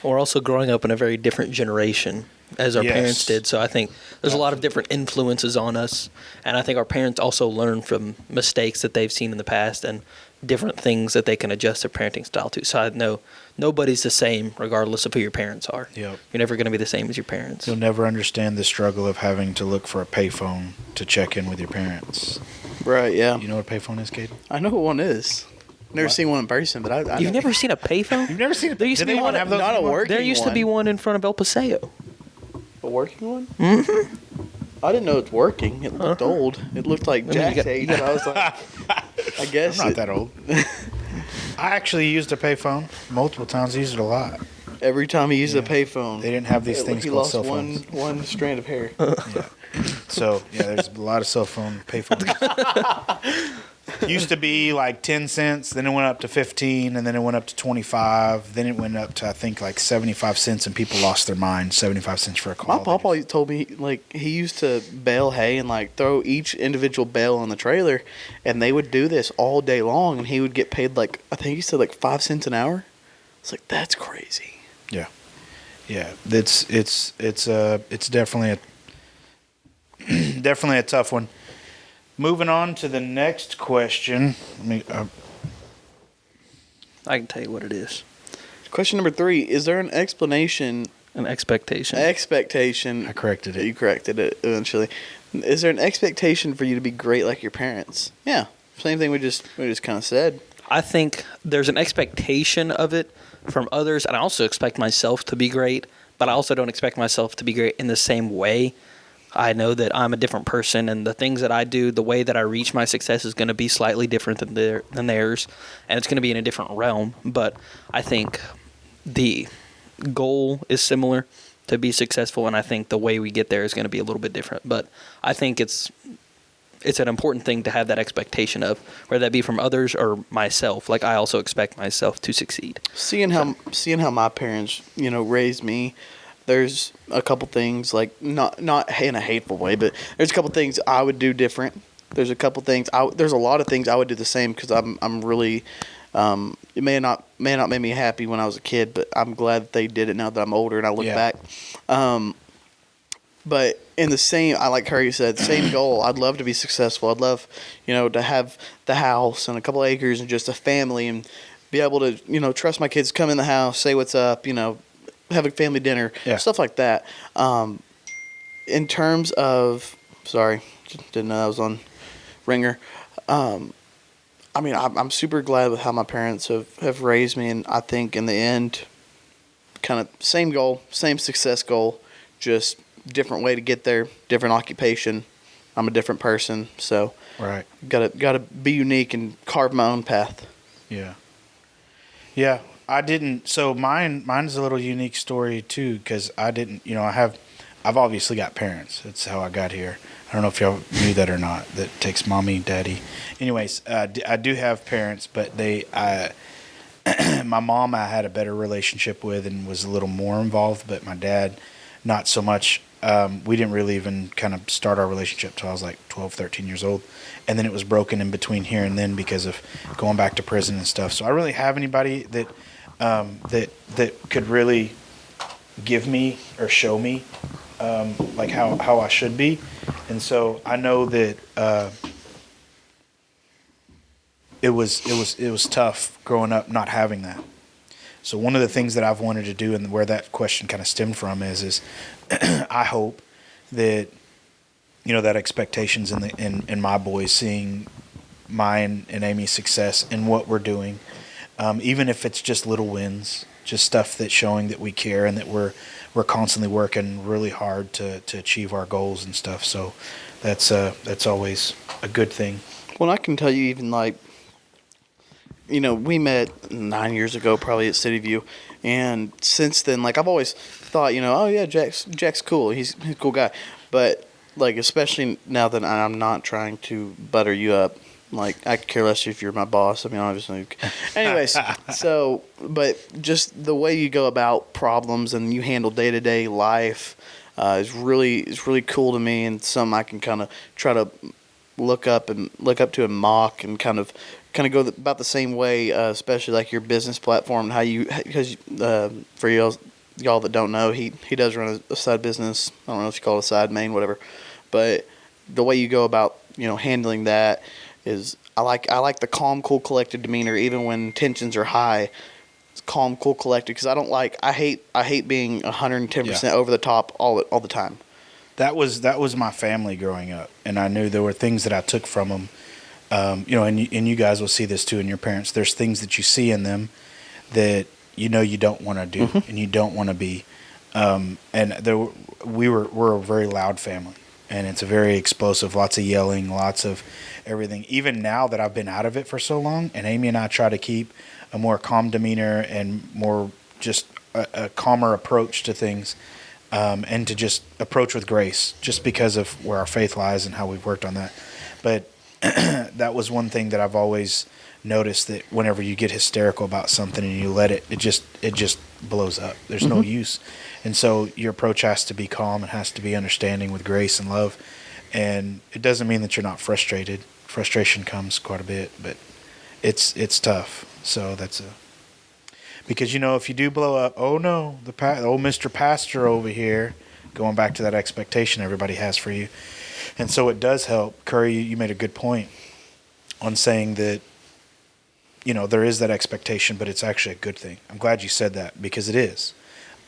We're also growing up in a very different generation as our parents did. So I think there's a lot of different influences on us. And I think our parents also learn from mistakes that they've seen in the past and different things that they can adjust their parenting style to. So I know nobody's the same regardless of who your parents are. Yep. You're never going to be the same as your parents. You'll never understand the struggle of having to look for a payphone to check in with your parents. Right, yeah. You know what a payphone is, Caeden? I know what one is. Never seen one in person, but I You've never seen a payphone? You've never seen it? There used to be one. Not a working There used to be one in front of El Paseo. A working one? Mm-hmm. I didn't know it's working. It looked old. It looked like Jack's age. I was like, I guess I'm not that old. I actually used a payphone multiple times. I used it a lot. Every time he used a payphone, They didn't have these things he called lost cell phones. one strand of hair. Yeah. So there's a lot of cell phone payphones. Used to be like 10 cents, then it went up to 15, and then it went up to 25, then it went up to I think like 75 cents, and people lost their mind. 75 cents for a call. My papa told me like he used to bale hay and like throw each individual bale on the trailer, and they would do this all day long, and he would get paid like I think he said like 5 cents an hour. It's like that's crazy. Yeah. It's definitely definitely a tough one. Moving on to the next question. I can tell you what it is. Question number 3: is there an explanation? An expectation. Expectation. I corrected it. You corrected it eventually. Is there an expectation for you to be great like your parents? Yeah. Same thing we just kind of said. I think there's an expectation of it from others, and I also expect myself to be great, but I also don't expect myself to be great in the same way. I know that I'm a different person, and the things that I do, the way that I reach my success is going to be slightly different than theirs, and it's going to be in a different realm. But I think the goal is similar to be successful, and I think the way we get there is going to be a little bit different. But I think it's an important thing to have that expectation of, whether that be from others or myself. Like I also expect myself to succeed. Seeing how my parents, raised me, there's a couple things like not in a hateful way, but there's a couple things I would do different. There's a couple things there's a lot of things I would do the same because I'm really it may not make me happy when I was a kid, but I'm glad that they did it now that I'm older and I look back. But in the same, I like Curry said, same goal. I'd love to be successful. I'd love, to have the house and a couple acres and just a family and be able to, trust my kids, come in the house, say what's up, have a family dinner, stuff like that. In terms of, sorry, didn't know that was on Ringer. I'm super glad with how my parents have raised me, and I think in the end, kind of same goal, same success goal, just different way to get there, different occupation. I'm a different person, so right. Gotta be unique and carve my own path. Yeah. I didn't. So mine's a little unique story too, because I didn't. I've obviously got parents. That's how I got here. I don't know if y'all knew that or not. That takes mommy, daddy. Anyways, I do have parents, but my mom I had a better relationship with and was a little more involved, but my dad, not so much. We didn't really even kind of start our relationship until I was like 12, 13 years old. And then it was broken in between here and then because of going back to prison and stuff. So I really have anybody that could really give me or show me like how I should be. And so I know that it was tough growing up not having that. So one of the things that I've wanted to do and where that question kind of stemmed from is I hope that that expectations in my boys seeing mine and Amy's success in what we're doing, even if it's just little wins, just stuff that's showing that we care and that we're constantly working really hard to achieve our goals and stuff. So that's always a good thing. Well, I can tell you even like, we met 9 years ago probably at City View, and since then, like I've always thought, oh yeah, Jack's cool. He's a cool guy, but like especially now that I'm not trying to butter you up. Like, I could care less if you're my boss. I mean, obviously. Anyways, but just the way you go about problems and you handle day-to-day life is really cool to me, and something I can kind of try to look up to and mock and kind of go about the same way, especially like your business platform and how you, because for y'all that don't know, he does run a side business. I don't know if you call it a side main, whatever, but the way you go about handling that is I like the calm, cool, collected demeanor even when tensions are high. It's calm, cool, collected, because I hate being 110% over the top all the time. That was my family growing up, and I knew there were things that I took from them. And you guys will see this too in your parents. There's things that you see in them that you don't want to do and you don't want to be. And we're a very loud family, and it's a very explosive. Lots of yelling, lots of everything. Even now that I've been out of it for so long, and Amy and I try to keep a more calm demeanor and more just a calmer approach to things, and to just approach with grace, just because of where our faith lies and how we've worked on that. But that was one thing that I've always noticed, that whenever you get hysterical about something and you let it just blows up. There's no use. And so your approach has to be calm. It has to be understanding with grace and love. And it doesn't mean that you're not frustrated. Frustration comes quite a bit, but it's tough. So because, if you do blow up, oh no, old Mr. Pastor over here, going back to that expectation everybody has for you. And so it does help. Curry, you made a good point on saying that, there is that expectation, but it's actually a good thing. I'm glad you said that, because it is.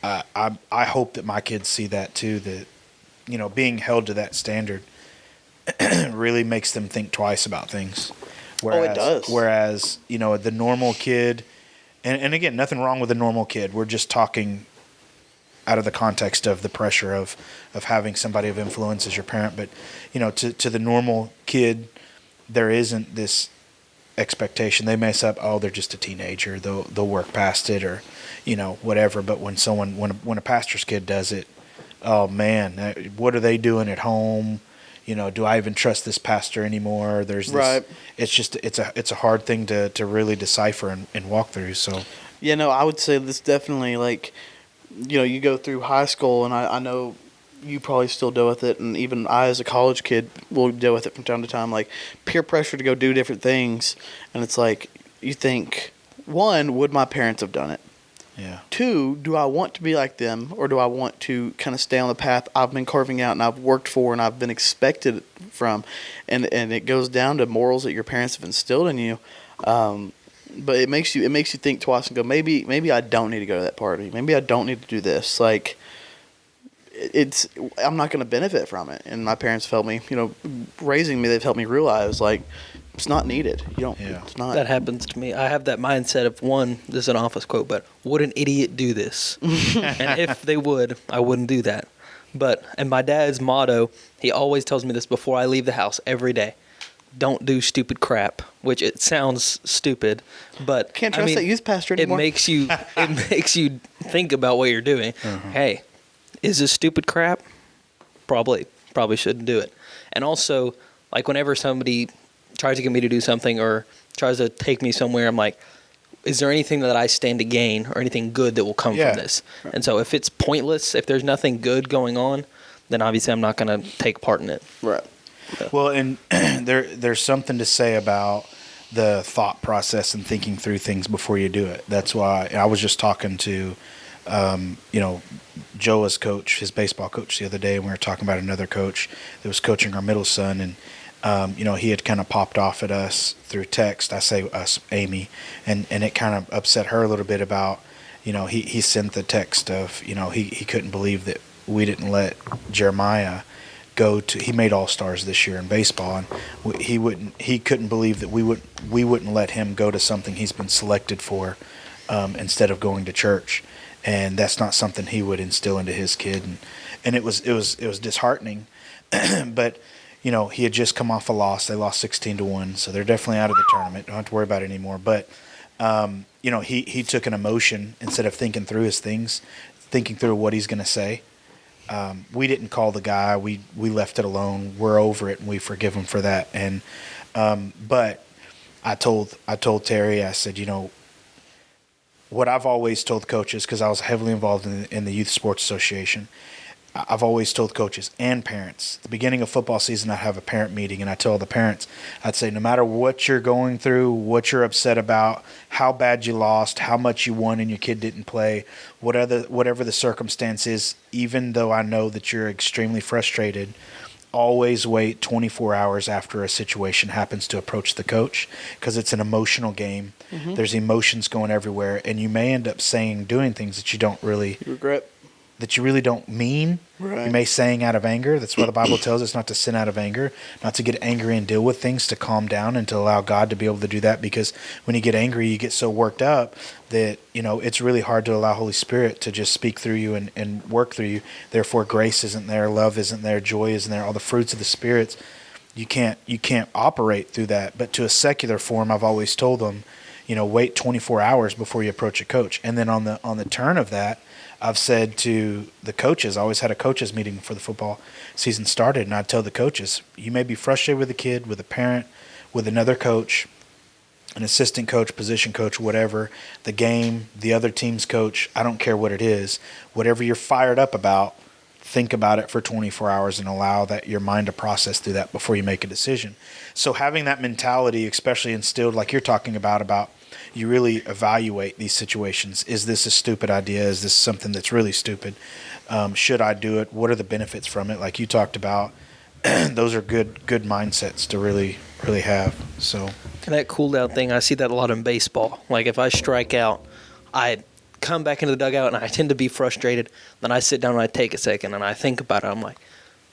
I hope that my kids see that too, that, being held to that standard really makes them think twice about things. It does. Whereas, the normal kid, and again, nothing wrong with a normal kid. We're just talking out of the context of the pressure of having somebody of influence as your parent. But, to the normal kid, there isn't this expectation. They mess up, oh, they're just a teenager. They'll work past it, or, whatever. But when a pastor's kid does it, oh man, what are they doing at home? Do I even trust this pastor anymore? There's this, right. It's a hard thing to really decipher and walk through. So, I would say this definitely, like, you go through high school, and I know you probably still deal with it, and even I as a college kid will deal with it from time to time, like peer pressure to go do different things. And it's like, you think, one, would my parents have done it? Yeah. Two, do I want to be like them, or do I want to kind of stay on the path I've been carving out and I've worked for and I've been expected from? And it goes down to morals that your parents have instilled in you. But it makes you think twice and go, maybe I don't need to go to that party. Maybe I don't need to do this. Like, I'm not going to benefit from it. And my parents have helped me, raising me, they've helped me realize, like, it's not needed. It's not. That happens to me. I have that mindset of, one, this is an office quote, but would an idiot do this? And if they would, I wouldn't do that. And my dad's motto, he always tells me this before I leave the house every day: don't do stupid crap. Which it sounds stupid, but can't trust that youth pastor anymore. It makes you think about what you're doing. Uh-huh. Hey, is this stupid crap? Probably shouldn't do it. And also, like, whenever somebody tries to get me to do something or tries to take me somewhere, I'm like, is there anything that I stand to gain or anything good that will come from this? And so if it's pointless, if there's nothing good going on, then obviously I'm not going to take part in it. Right. Well, and there's something to say about the thought process and thinking through things before you do it. That's why I was just talking to, Joa's coach, his baseball coach, the other day, and we were talking about another coach that was coaching our middle son, and he had kind of popped off at us through text. I say us, Amy, and it kind of upset her a little bit about, he sent the text of, he couldn't believe that we didn't let Jeremiah he made All-Stars this year in baseball, and he couldn't believe that we wouldn't let him go to something he's been selected for, instead of going to church. And that's not something he would instill into his kid. And it was disheartening, but, he had just come off a loss. They lost 16-1, so they're definitely out of the tournament. Don't have to worry about it anymore. But, he took an emotion instead of thinking through his things, thinking through what he's going to say. We didn't call the guy. We left it alone. We're over it, and we forgive him for that. And but I told Terry, I said, what I've always told coaches, because I was heavily involved in the Youth Sports Association, I've always told coaches and parents, at the beginning of football season, I'd have a parent meeting, and I tell the parents, I'd say, no matter what you're going through, what you're upset about, how bad you lost, how much you won and your kid didn't play, whatever the circumstance is, even though I know that you're extremely frustrated, always wait 24 hours after a situation happens to approach the coach, because it's an emotional game. Mm-hmm. There's emotions going everywhere, and you may end up doing things that you don't really regret, that you really don't mean. Right. You may saying out of anger. That's why the Bible tells us not to sin out of anger, not to get angry and deal with things, to calm down and to allow God to be able to do that. Because when you get angry, you get so worked up that, it's really hard to allow Holy Spirit to just speak through you and work through you. Therefore, grace isn't there, love isn't there, joy isn't there, all the fruits of the spirits. You can't operate through that. But to a secular form, I've always told them, wait 24 hours before you approach a coach. And then on the turn of that, I've said to the coaches, I always had a coaches meeting before the football season started, and I'd tell the coaches, you may be frustrated with a kid, with a parent, with another coach, an assistant coach, position coach, whatever, the game, the other team's coach, I don't care what it is. Whatever you're fired up about, think about it for 24 hours and allow that your mind to process through that before you make a decision. So having that mentality, especially instilled like you're talking about you really evaluate these situations. Is this a stupid idea? Is this something that's really stupid? Should I do it? What are the benefits from it? Like you talked about, those are good mindsets to really, really have. So And that cool down thing, I see that a lot in baseball. Like if I strike out, I come back into the dugout and I tend to be frustrated. Then I sit down and I take a second and I think about it. I'm like,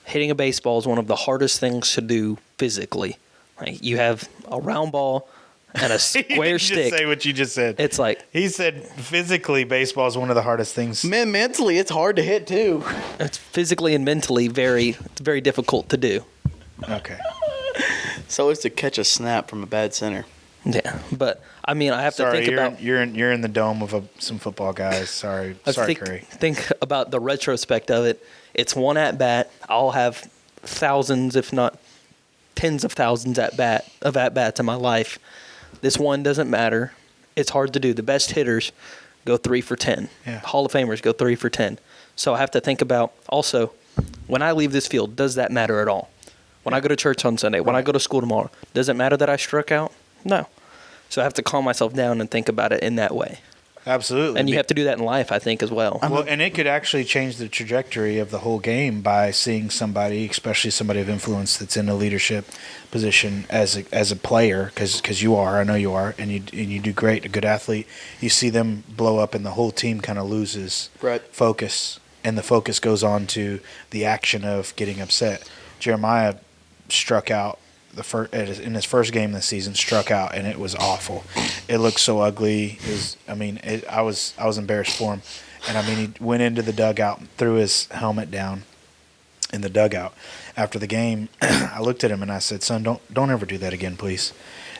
hitting a baseball is one of the hardest things to do physically. Like you have a round ball and a square stick. Just say what you just said. It's like he said physically baseball is one of the hardest things. Man, mentally it's hard to hit too. it's physically and mentally it's very difficult to do. Okay. So it's to catch a snap from a bad center. Yeah, but I mean, I have to think about. You're in the dome of some football guys. Sorry, Curry. Think about the retrospect of it. It's one at bat. I'll have thousands, if not tens of thousands at bats in my life. This one doesn't matter. It's hard to do. The best hitters go 3 for 10. Yeah. Hall of Famers go 3 for 10. So I have to think about also when I leave this field, does that matter at all? When I go to church on Sunday, when I go to school tomorrow, does it matter that I struck out? No. So I have to calm myself down and think about it in that way. Absolutely. And you have to do that in life, I think, as well. Well, and it could actually change the trajectory of the whole game by seeing somebody, especially somebody of influence that's in a leadership position as a player, because you are, I know you are, and you do great, a good athlete. You see them blow up, and the whole team kind of loses focus, and the focus goes on to the action of getting upset. Jeremiah struck out in his first game this season, struck out, and it was awful. It looked so ugly. I was embarrassed for him. And he went into the dugout and threw his helmet down in the dugout after the game. I looked at him and I said, "Son, don't ever do that again, please."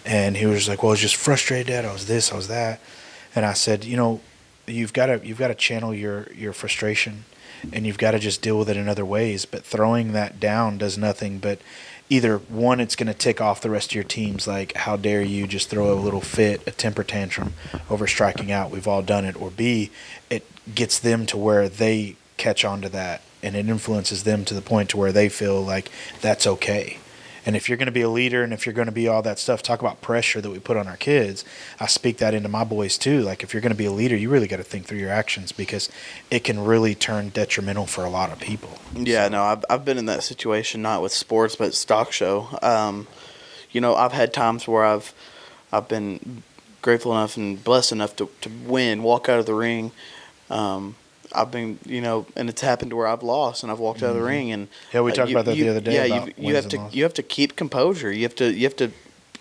And he was like, "Well, I was just frustrated, Dad. I was this, I was that." And I said, you've got to channel your frustration, and you've got to just deal with it in other ways. But throwing that down does nothing but either one, it's going to tick off the rest of your teams, like, how dare you just throw a little fit, a temper tantrum over striking out. We've all done it. Or B, it gets them to where they catch on to that, and it influences them to the point to where they feel like that's okay. And if you're going to be a leader and if you're going to be all that stuff, talk about pressure that we put on our kids. I speak that into my boys too. Like, if you're going to be a leader, you really got to think through your actions, because it can really turn detrimental for a lot of people. Yeah, no, I've been in that situation, not with sports, but stock show. I've had times where I've been grateful enough and blessed enough to win, walk out of the ring. I've been, and it's happened to where I've lost and I've walked out of the ring. And yeah, we talked about that the other day. Yeah, you have to keep composure. You have to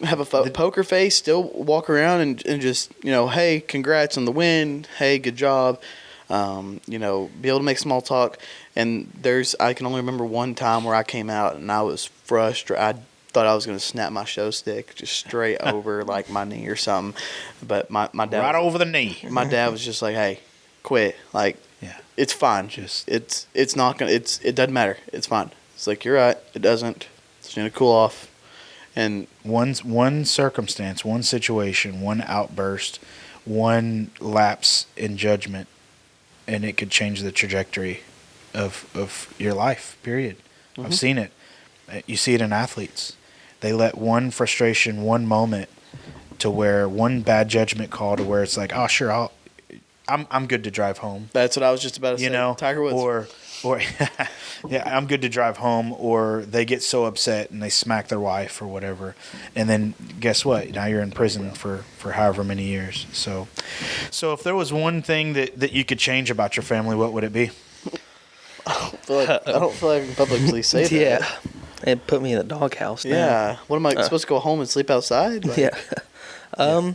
have a poker face, still walk around and just, hey, congrats on the win. Hey, good job. Be able to make small talk. And I can only remember one time where I came out and I was frustrated. I thought I was going to snap my show stick just straight over like my knee or something. But my dad right over the knee. My dad was just like, "Hey, quit. Like, yeah, it's fine. It's not gonna. It doesn't matter. It's fine." It's like, "You're right. It doesn't. It's gonna cool off." And one circumstance, one situation, one outburst, one lapse in judgment, and it could change the trajectory of your life. Period. Mm-hmm. I've seen it. You see it in athletes. They let one frustration, one moment, to where one bad judgment call to where it's like, "Oh, sure, I'm good to drive home." That's what I was just about to say. Tiger Woods. Or yeah, I'm good to drive home. Or they get so upset and they smack their wife or whatever, and then guess what? Now you're in prison for however many years. So if there was one thing that you could change about your family, what would it be? I don't feel like I can publicly say that. Yeah, it put me in the doghouse. Yeah. What am I supposed to go home and sleep outside? Like, yeah.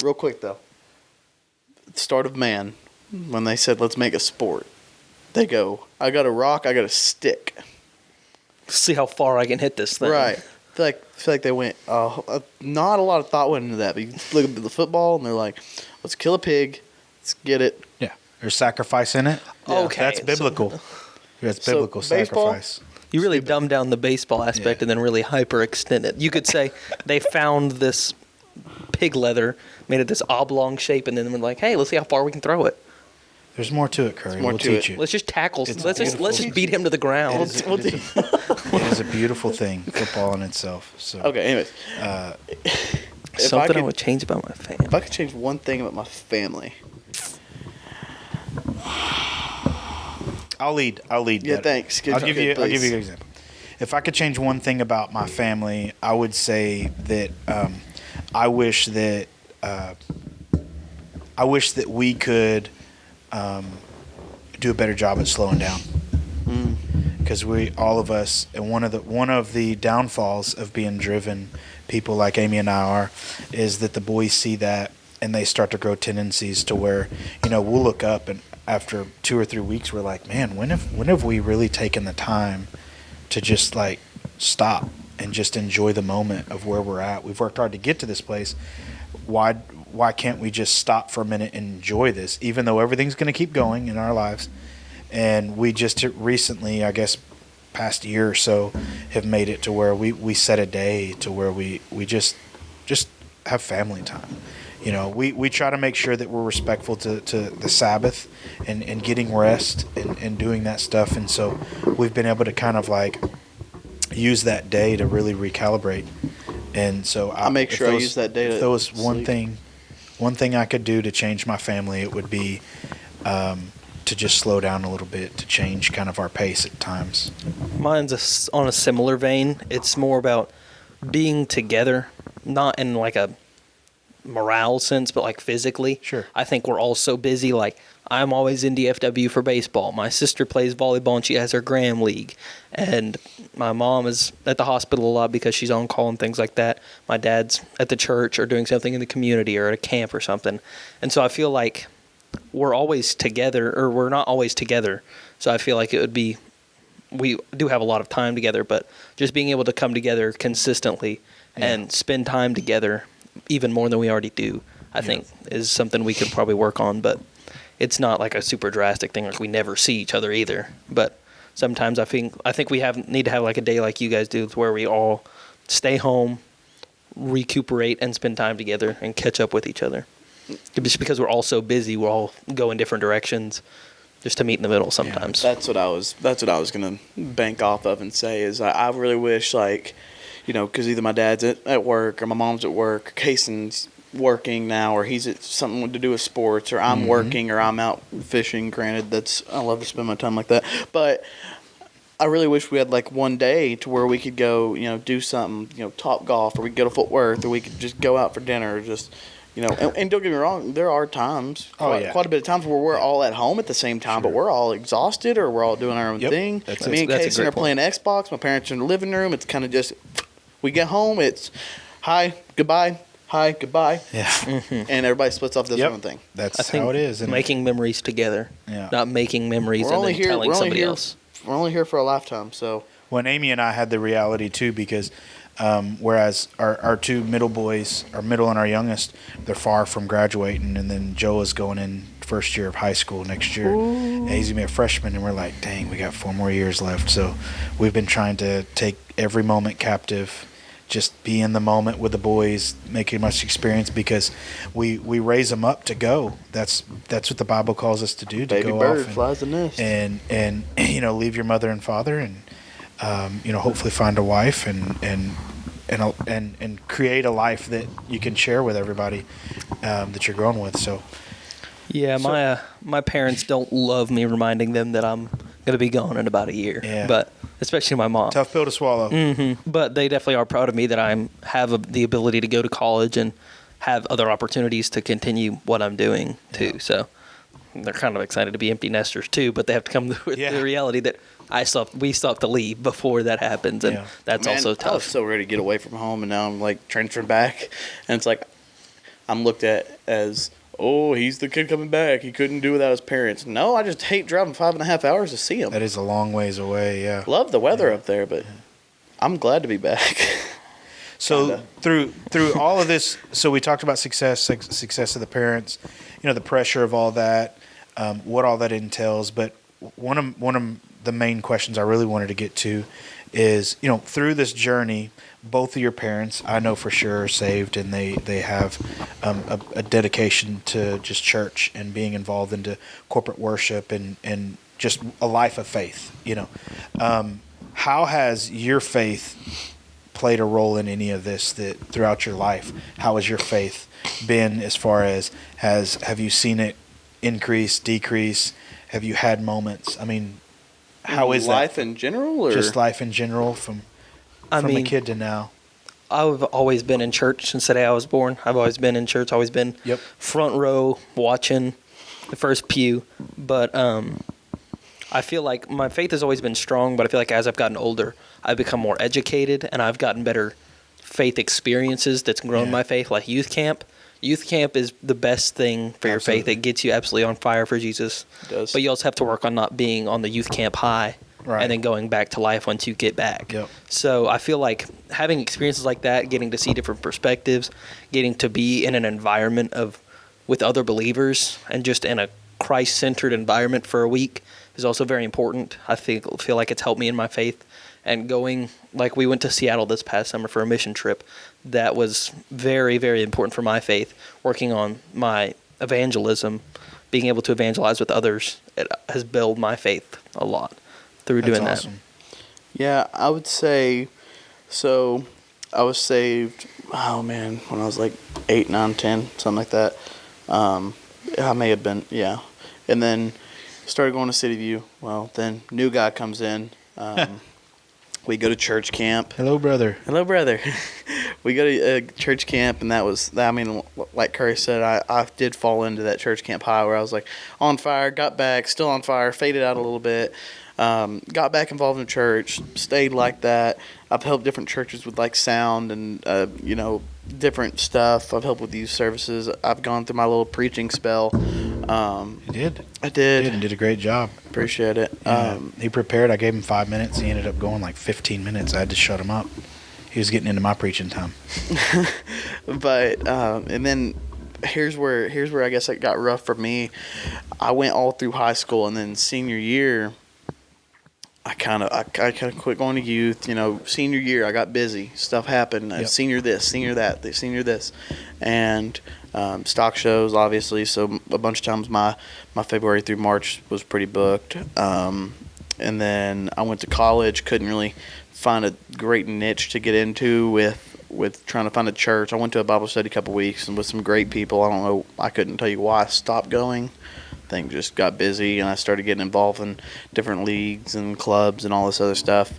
Real quick though. Start of man, when they said let's make a sport, they go, I got a rock, I got a stick. See how far I can hit this thing. Right. feel like they went. Not a lot of thought went into that. But you look at the football, and they're like, "Let's kill a pig. Let's get it." Yeah, there's sacrifice in it. Okay, That's biblical. That's So, biblical baseball? sacrifice. You really dumb down the baseball aspect Yeah. and then really hyperextend it. You could say they found this pig leather, made it this oblong shape, and then were like, "Hey, let's see how far we can throw it. There's more to it, Curry. more We'll to teach it. you. Let's just tackle. It's Let's beautiful. just beat him to the ground." It is a beautiful thing, football in itself. So Okay. Anyways, if Something I could- would change about my family. if I could change one thing about my family, I'll lead. Yeah, that. thanks. Good I'll job. give Good, you. I'll give please. you an example. If I could change one thing about my family, I would say that I wish that we could do a better job at slowing down. Because all of us, and one of the downfalls of being driven people like Amy and I are, is that the boys see that and they start to grow tendencies to where, we'll look up and after 2 or 3 weeks, we're like, man, when have we really taken the time to just like stop and just enjoy the moment of where we're at? We've worked hard to get to this place. Why can't we just stop for a minute and enjoy this, even though everything's going to keep going in our lives? And we just recently, I guess, past year or so, have made it to where we set a day to where we just have family time. We try to make sure that we're respectful to the Sabbath and getting rest and doing that stuff. And so we've been able to kind of like use that day to really recalibrate. And so I make sure I use that day to If there was sleep. one thing I could do to change my family, it would be to just slow down a little bit, to change kind of our pace at times. Mine's on a similar vein. It's more about being together, not in like a morale sense, but like physically. Sure. I think we're all so busy. Like, I'm always in DFW for baseball. My sister plays volleyball and she has her Graham League. And my mom is at the hospital a lot because she's on call and things like that. My dad's at the church or doing something in the community or at a camp or something. And so I feel like we're always together, or we're not always together. So I feel like it would be, we do have a lot of time together, but just being able to come together consistently and spend time together even more than we already do, I think is something we could probably work on. But it's not like a super drastic thing, like we never see each other either. But sometimes I think we need to have like a day like you guys do, where we all stay home, recuperate, and spend time together and catch up with each other. Just because we're all so busy, we'll all go in different directions, just to meet in the middle sometimes. That's what I was gonna bank off of and say is I really wish, like, because either my dad's at work or my mom's at work, Caeson's working now, or he's at something to do with sports, or I'm working, or I'm out fishing. Granted, I love to spend my time like that, but I really wish we had like one day to where we could go, do something, Top Golf, or we could go to Fort Worth, or we could just go out for dinner, or just. And don't get me wrong, there are times, quite a bit of times where we're all at home at the same time, but we're all exhausted, or we're all doing our own thing. Me and That's a Kason great are playing Xbox. My parents are in the living room. It's kind of just, we get home, it's hi, goodbye, hi, goodbye. Yeah. And everybody splits off this one thing. That's how it is. Making memories together, not making memories We're and only then here, telling somebody else. We're only here for a lifetime, so. When Amy and I had the reality too, because whereas our two middle boys, our middle and our youngest, they're far from graduating, and then Joe is going in first year of high school next year. And he's gonna be a freshman, and we're like, dang, we got 4 more years left. So we've been trying to take every moment captive, just be in the moment with the boys, make as much experience, because we raise them up to go. That's what the Bible calls us to do. To Baby go bird off flies the nest. and leave your mother and father, and hopefully find a wife and create a life that you can share with everybody that you're growing with. So Yeah, my parents don't love me reminding them that I'm going to be gone in about a year. Yeah. But especially my mom. tough pill to swallow. But they definitely are proud of me that I have the ability to go to college and have other opportunities to continue what I'm doing too. So they're kind of excited to be empty nesters too, but they have to come with the reality that we still have to leave before that happens, and that's also I was tough. so ready to get away from home, and now I'm like transferring back, and it's like I'm looked at as, oh, he's the kid coming back. He couldn't do without his parents. No, I just hate driving 5.5 hours to see him. That is a long ways away. Yeah. Love the weather up there, but I'm glad to be back. So Kinda. through all of this, so we talked about success of the parents, the pressure of all that, what all that entails. But one of the main questions I really wanted to get to is, through this journey, both of your parents, I know for sure, are saved, and they have a dedication to just church and being involved into corporate worship and just a life of faith. How has your faith played a role in any of this that throughout your life? How has your faith been as far as have you seen it increase, decrease? Have you had moments? I mean, how is life that? in general, or Just life in general from a kid to now? I've always been in church since the day I was born. I've always been in church, always been front row watching the first pew. But I feel like my faith has always been strong, but I feel like as I've gotten older, I've become more educated and I've gotten better faith experiences that's grown my faith, like youth camp. Youth camp is the best thing for your faith. It gets you absolutely on fire for Jesus. It does. But you also have to work on not being on the youth camp high and then going back to life once you get back. Yep. So I feel like having experiences like that, getting to see different perspectives, getting to be in an environment with other believers and just in a Christ-centered environment for a week is also very important. I feel like it's helped me in my faith. And going, like we went to Seattle this past summer for a mission trip, that was very, very important for my faith. Working on my evangelism, being able to evangelize with others, it has built my faith a lot through doing that. Yeah, I would say, so I was saved, when I was like 8, 9, 10, something like that. I may have been, yeah. And then started going to City View. Well, then new guy comes in. We go to church camp. Hello, brother. Hello, brother. We go to church camp, and that was, like Curry said, I did fall into that church camp high where I was like on fire, got back, still on fire, faded out a little bit, got back involved in church, stayed like that. I've helped different churches with like sound and, different stuff. I've helped with youth services. I've gone through my little preaching spell. You did. I did. And did a great job. Appreciate it. He prepared. I gave him 5 minutes. He ended up going like 15 minutes. I had to shut him up. He was getting into my preaching time. But and then here's where I guess it got rough for me. I went all through high school, and then senior year, I kind of quit going to youth. Senior year, I got busy. Stuff happened. Yep. Senior this, senior that, senior this, and stock shows, obviously. So a bunch of times my February through March was pretty booked. And then I went to college. Couldn't really find a great niche to get into with trying to find a church. I went to a Bible study a couple weeks and with some great people. I don't know. I couldn't tell you why I stopped going. Thing just got busy, and I started getting involved in different leagues and clubs and all this other stuff.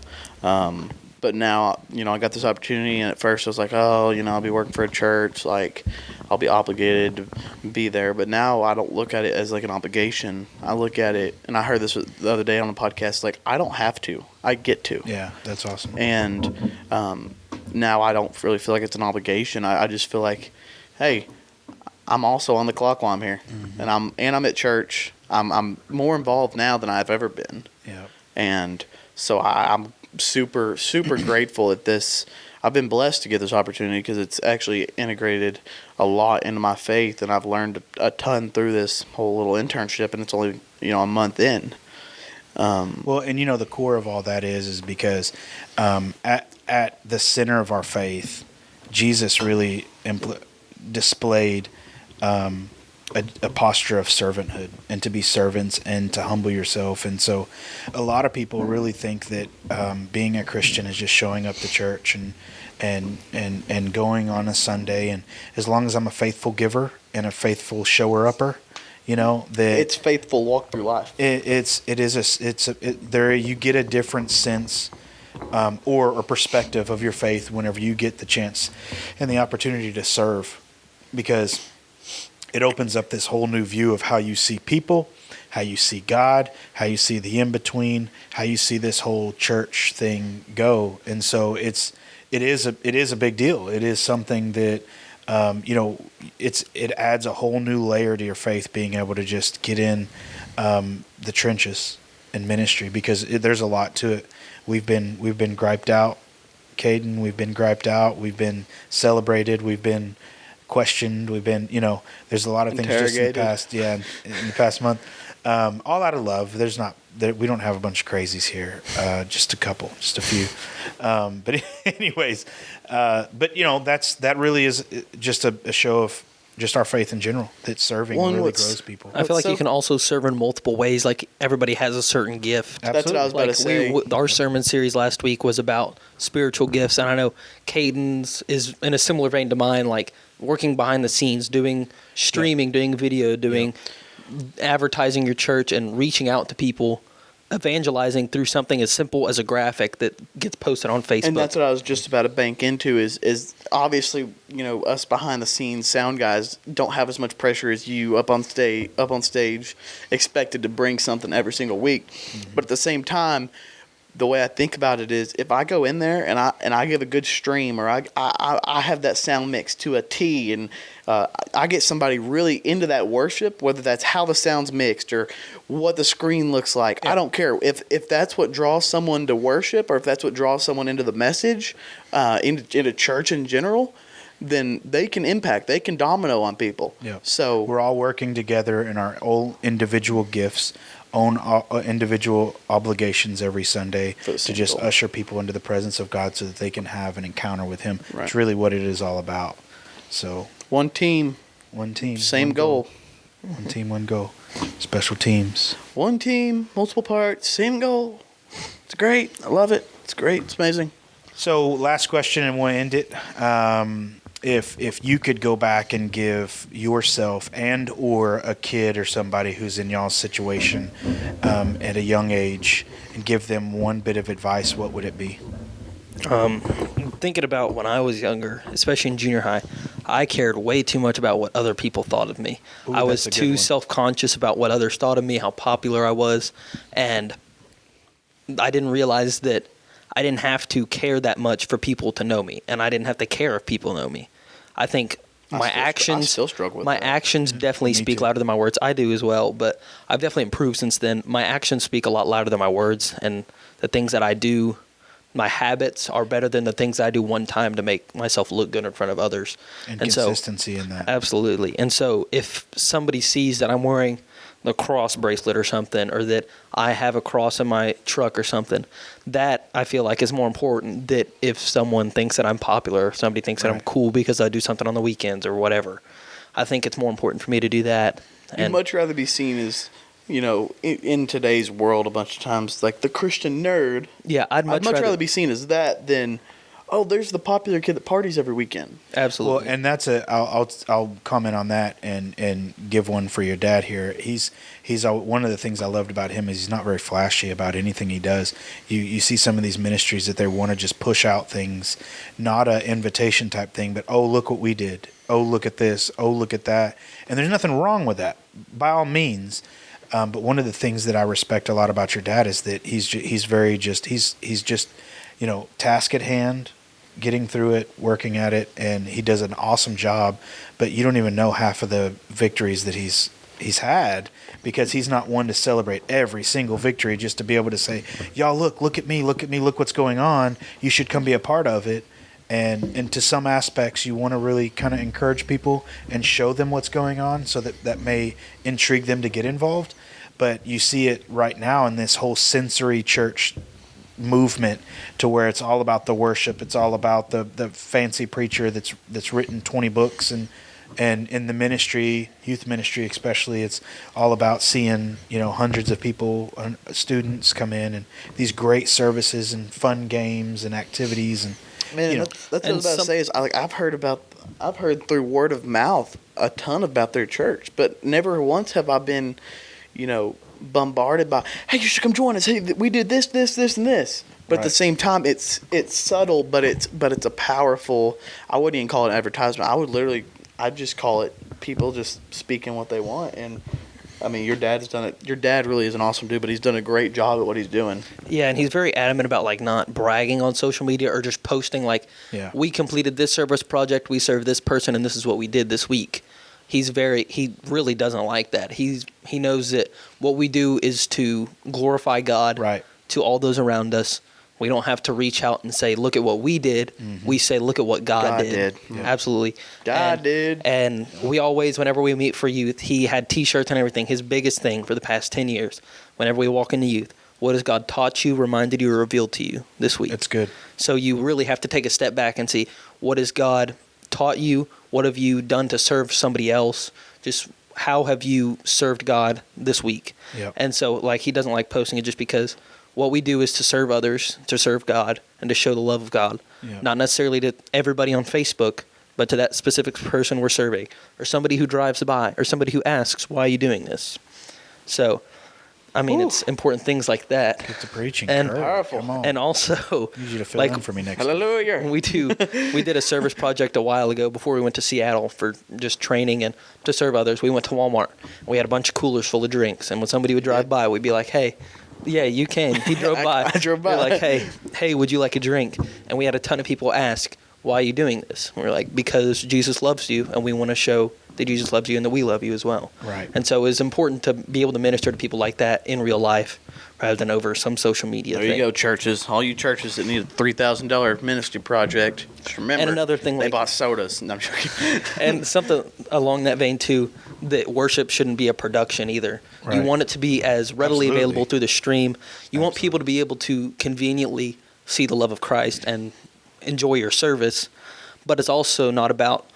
But now, I got this opportunity, and at first I was like, I'll be working for a church, like I'll be obligated to be there. But now I don't look at it as like an obligation. I look at it, and I heard this the other day on a podcast, like I don't have to, I get to. Yeah, that's awesome. And now I don't really feel like it's an obligation. I just feel like, hey, I'm also on the clock while I'm here, and I'm at church. I'm more involved now than I've ever been. Yeah. And so I'm super grateful at this. I've been blessed to get this opportunity because it's actually integrated a lot into my faith, and I've learned a ton through this whole little internship, and it's only a month in. Well, and the core of all that is because at the center of our faith, Jesus really displayed a posture of servanthood, and to be servants and to humble yourself. And so a lot of people really think that being a Christian is just showing up to church and going on a Sunday, and as long as I'm a faithful giver and a faithful shower-upper, that it's faithful walk through life. You get a different sense or a perspective of your faith whenever you get the chance and the opportunity to serve, because it opens up this whole new view of how you see people, how you see God, how you see the in-between, how you see this whole church thing go. And so it is a big deal. It is something that it adds a whole new layer to your faith, being able to just get in the trenches in ministry, because there's a lot to it. We've been griped out Caeden. We've been griped out. We've been celebrated. We've been questioned. We've been, there's a lot of things just in the past, in the past month. All out of love. We don't have a bunch of crazies here. Just a couple, just a few. But anyways, that really is just a show of just our faith in general. That serving really grows people. I feel like you can also serve in multiple ways. Like everybody has a certain gift. Absolutely. That's what I was about to say. Our sermon series last week was about spiritual gifts, and I know Caden's is in a similar vein to mine, like working behind the scenes, doing streaming, doing video, doing advertising your church and reaching out to people, evangelizing through something as simple as a graphic that gets posted on Facebook. And that's what I was just about to bank into is obviously, us behind the scenes sound guys don't have as much pressure as you up on stage expected to bring something every single week. Mm-hmm. But at the same time, the way I think about it is if I go in there and I give a good stream, or I have that sound mix to a T, and I get somebody really into that worship, whether that's how the sound's mixed or what the screen looks like. Yeah. I don't care. If that's what draws someone to worship, or if that's what draws someone into the message, into church in general, then they can domino on people. Yeah. So we're all working together in our own individual gifts, own individual obligations every Sunday to just usher people into the presence of God so that they can have an encounter with Him. Right. It's really what it is all about. So one team, same goal. One team, one goal. Special teams. One team, multiple parts, same goal. It's great. I love it. It's great. It's amazing. So last question, and we'll end it. If you could go back and give yourself and or a kid or somebody who's in y'all's situation at a young age and give them one bit of advice, what would it be? Thinking about when I was younger, especially in junior high, I cared way too much about what other people thought of me. Ooh, I was too self-conscious about what others thought of me, how popular I was, and I didn't realize that I didn't have to care that much for people to know me, and I didn't have to care if people know me. I think my actions definitely speak louder than my words. I do as well, but I've definitely improved since then. My actions speak a lot louder than my words, and the things that I do, my habits are better than the things I do one time to make myself look good in front of others. And consistency in that. Absolutely. And so if somebody sees that I'm wearing the cross bracelet or something, or that I have a cross in my truck or something, that I feel like is more important than if someone thinks that I'm popular, or somebody thinks that I'm cool because I do something on the weekends or whatever. I think it's more important for me to do that. You'd much rather be seen as, in today's world a bunch of times, like the Christian nerd. Yeah, I'd much rather be seen as that than, oh, there's the popular kid that parties every weekend. Absolutely. Well, and that's I'll comment on that and give one for your dad here. He's one of the things I loved about him is he's not very flashy about anything he does. You see some of these ministries that they want to just push out things, not an invitation type thing, but oh, look what we did. Oh, look at this. Oh, look at that. And there's nothing wrong with that, by all means. But one of the things that I respect a lot about your dad is that he's just task at hand, getting through it, working at it, and he does an awesome job. But you don't even know half of the victories that he's had, because he's not one to celebrate every single victory just to be able to say, y'all, look at me, look what's going on. You should come be a part of it. And to some aspects, you want to really kind of encourage people and show them what's going on so that may intrigue them to get involved. But you see it right now in this whole sensory church movement, to where it's all about the worship. It's all about the fancy preacher that's written 20 books. And in the ministry, youth ministry especially, it's all about seeing, hundreds of people, students come in, and these great services and fun games and activities. And man, that's what I was about to say is I've heard through word of mouth a ton about their church, but never once have I been, bombarded by, hey, you should come join us. Hey, we did this, and this. But at the same time, it's subtle, but it's a powerful. I wouldn't even call it an advertisement. I'd just call it people just speaking what they want. And I mean, your dad has done it. Your dad really is an awesome dude, but he's done a great job at what he's doing. Yeah, and he's very adamant about not bragging on social media or just posting we completed this service project, we served this person, and this is what we did this week. He really doesn't like that. He knows that what we do is to glorify God to all those around us, We don't have to reach out and say, look at what we did. Mm-hmm. We say, look at what God did. Yeah. Absolutely. God did. And we always, whenever we meet for youth, he had T-shirts and everything. His biggest thing for the past 10 years, whenever we walk into youth, what has God taught you, reminded you, or revealed to you this week? That's good. So you really have to take a step back and see, what has God taught you? What have you done to serve somebody else? Just how have you served God this week? Yep. And so, like, he doesn't like posting it just because what we do is to serve others, to serve God, and to show the love of God. Yep. Not necessarily to everybody on Facebook, but to that specific person we're serving, or somebody who drives by, or somebody who asks, why are you doing this? So, I mean, it's important things like that. Get to preaching. And Curry. powerful. Come on. And also, Need you to fill like, in for me next week. Hallelujah. we did a service project a while ago before we went to Seattle for just training and to serve others. We went to Walmart. We had a bunch of coolers full of drinks, and when somebody would drive by, we'd be like, "Hey, yeah, you can." He drove by. I drove by. We're like, "Hey, would you like a drink?" And we had a ton of people ask, "Why are you doing this?" And we're like, "Because Jesus loves you, and we want to show that Jesus loves you and that we love you as well." Right. And so it's important to be able to minister to people like that in real life, rather than over some social media There thing. you go, churches. All you churches that need a $3,000 ministry project, just remember. And another thing, they like- bought sodas. No, I'm joking. And something along that vein too, that worship shouldn't be a production either. You Right. want it to be as readily Absolutely. available through the stream. You want people to be able to conveniently see the love of Christ and enjoy your service. But it's also not about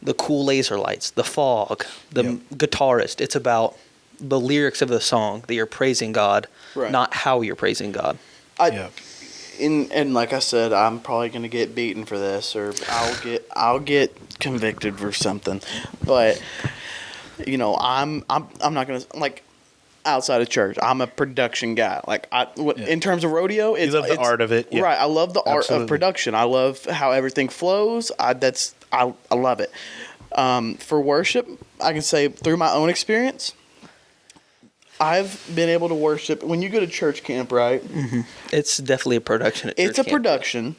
the cool laser lights, the fog, the Yep. guitarist. It's about the lyrics of the song that you're praising God, Right. not how you're praising God. Yeah. And like I said, I'm probably gonna get beaten for this, or I'll get convicted for something. But you know, I'm not gonna, like, outside of church, I'm a production guy. Like, in terms of rodeo, it's love the art of it. Yeah. Right, I love the art Absolutely. of production. I love how everything flows. I love it. For worship, I can say through my own experience, I've been able to worship. When you go to church camp, right? It's definitely a production. At It's church a camp. production,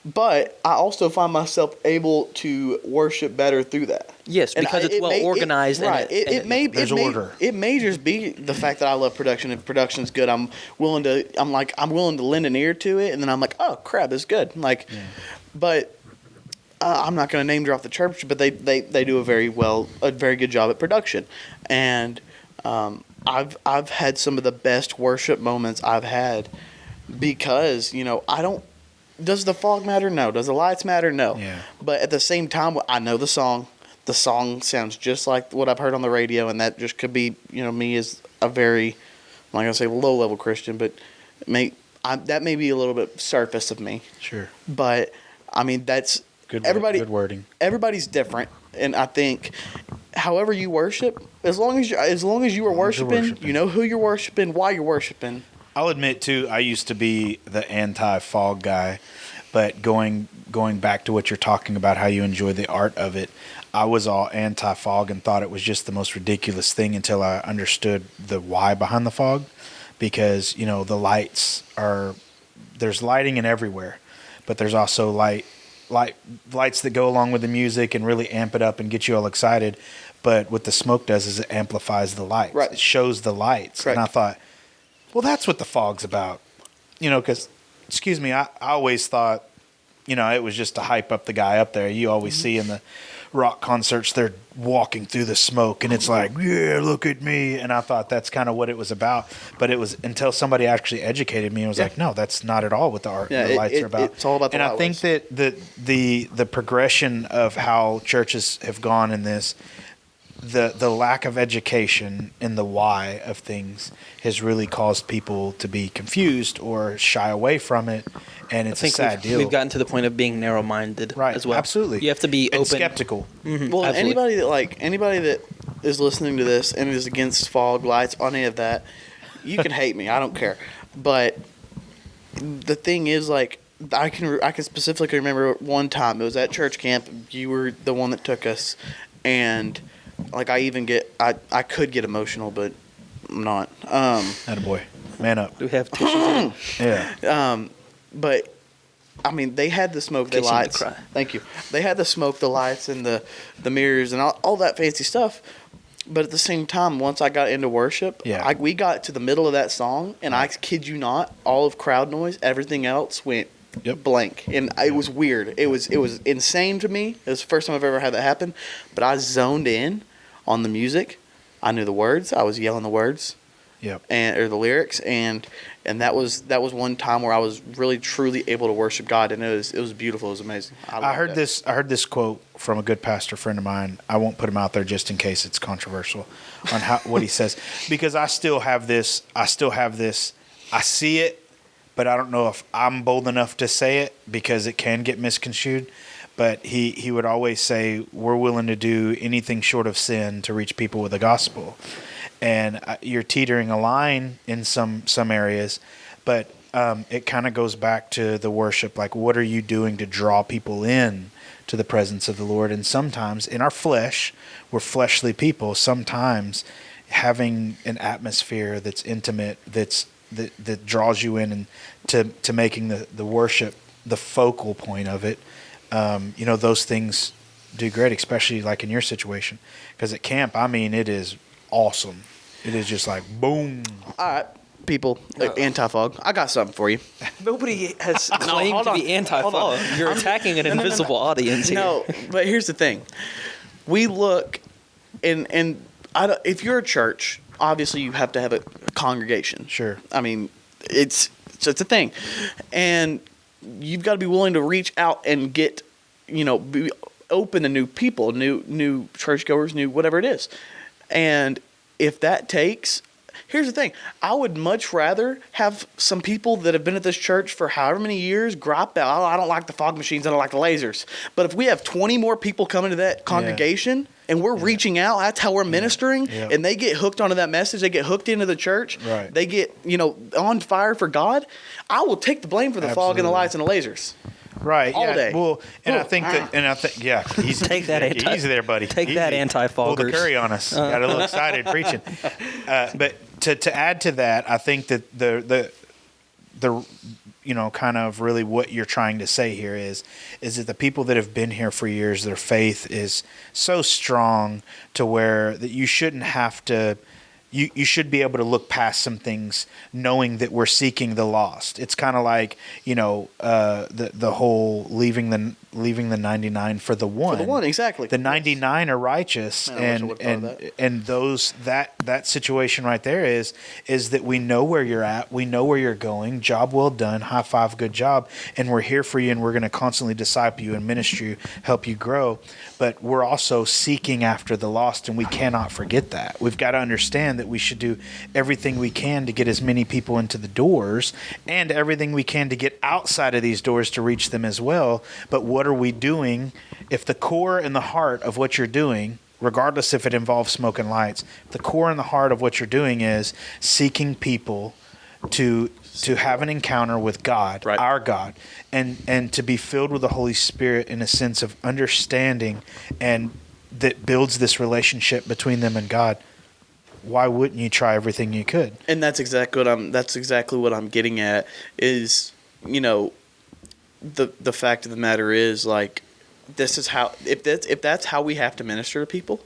but I also find myself able to worship better through that. Yes, And because it's well organized. Right. There's order. It may just be the fact that I love production. If production's good, I'm willing to lend an ear to it, and then I'm like, oh crap, it's good. Like, but I'm not going to name drop the church, but they do a very good job at production, and I've had some of the best worship moments I've had because, you know, does the fog matter? No. Does the lights matter? No. Yeah. But at the same time, I know the song. The song sounds just like what I've heard on the radio, and that just could be, you know, me as a very, I'm not going to say low-level Christian, but that may be a little bit surface of me. Sure. But, I mean, that's Good wording. Everybody's different, and I think however you worship, as long as you are worshiping, you know who you're worshiping, why you're worshiping. I'll admit too, I used to be the anti-fog guy, but going back to what you're talking about, how you enjoy the art of it, I was all anti-fog and thought it was just the most ridiculous thing until I understood the why behind the fog, because, you know, the lights there's lighting in everywhere, but there's also lights that go along with the music and really amp it up and get you all excited. But what the smoke does is it amplifies the lights. Right. It shows the lights. Correct. And I thought, well, that's what the fog's about. You know, because, excuse me, I always thought, you know, it was just to hype up the guy up there. You always see in the rock concerts, they're walking through the smoke, and it's like, yeah, look at me. And I thought that's kind of what it was about. But it was until somebody actually educated me and was like, no, that's not at all what the lights are about. It's all about the And I lights. think that the progression of how churches have gone in this, the lack of education in the why of things has really caused people to be confused or shy away from it, and it's a sad deal. We've gotten to the point of being narrow-minded Right, as well. absolutely. You have to be and open. skeptical. Well, Absolutely. anybody that is listening to this and is against fog lights on any of that, you can hate me. I don't care. But the thing is, like, I can specifically remember one time. It was at church camp. You were the one that took us, and like I could get emotional, but I'm not. Attaboy. Man up. Do we have tissues? Yeah. But I mean, they had the smoke, the In case you need to lights. cry. Thank you. They had the smoke, the lights, and the mirrors, and all that fancy stuff. But at the same time, once I got into worship, Yeah. we got to the middle of that song, and I kid you not, all of crowd noise, everything else went blank, and it was weird. It was insane to me. It was the first time I've ever had that happen. But I zoned in on the music. I knew the words. I was yelling the words, or the lyrics, and that was one time where I was really truly able to worship God, and it was beautiful. It was amazing. I heard this quote from a good pastor friend of mine. I won't put him out there just in case it's controversial on what he says, because I still have this. I see it, but I don't know if I'm bold enough to say it because it can get misconstrued. But he would always say, we're willing to do anything short of sin to reach people with the gospel. And you're teetering a line in some areas, but it kind of goes back to the worship. Like, what are you doing to draw people in to the presence of the Lord? And sometimes in our flesh, we're fleshly people. Sometimes having an atmosphere that's intimate, that draws you in, and to making the worship the focal point of it, those things do great, especially like in your situation. Because at camp, I mean, it is awesome. It is just like boom. All right, people, anti-fog. I got something for you. Nobody has claimed hold to on. be anti-fog. You're attacking an invisible audience here. No, but here's the thing. We look, and if you're a church, obviously you have to have a congregation. Sure. I mean, it's a thing, and you've got to be willing to reach out and get, be open to new people, new churchgoers, new whatever it is, and if that takes, here's the thing. I would much rather have some people that have been at this church for however many years gripe out, I don't like the fog machines, I don't like the lasers. But if we have 20 more people coming to that congregation and we're reaching out, that's how we're ministering, and they get hooked onto that message, they get hooked into the church, they get, on fire for God, I will take the blame for the fog and the lights and the lasers. Right. All day. Well, I think he's Take that easy there, buddy. Take easy. that, anti-foggers. Pull the Curry on us. Got a little excited preaching. But to add to that, I think that the kind of really what you're trying to say here is that the people that have been here for years, their faith is so strong to where that you shouldn't have to. You should be able to look past some things, knowing that we're seeking the lost. It's kind of like the whole leaving the 99 for the one. For the one, exactly. The 99 are righteous, and those that situation right there is that we know where you're at, we know where you're going. Job well done, high five, good job, and we're here for you, and we're going to constantly disciple you and minister you, help you grow. But we're also seeking after the lost, and we cannot forget that. We've got to understand that we should do everything we can to get as many people into the doors, and everything we can to get outside of these doors to reach them as well. But what are we doing if the core and the heart of what you're doing, regardless if it involves smoke and lights, the core and the heart of what you're doing is seeking people to have an encounter with God, our God, and to be filled with the Holy Spirit in a sense of understanding, and that builds this relationship between them and God. Why wouldn't you try everything you could? And that's exactly what I'm getting at is, the fact of the matter is, like, this is how, if that's how we have to minister to people,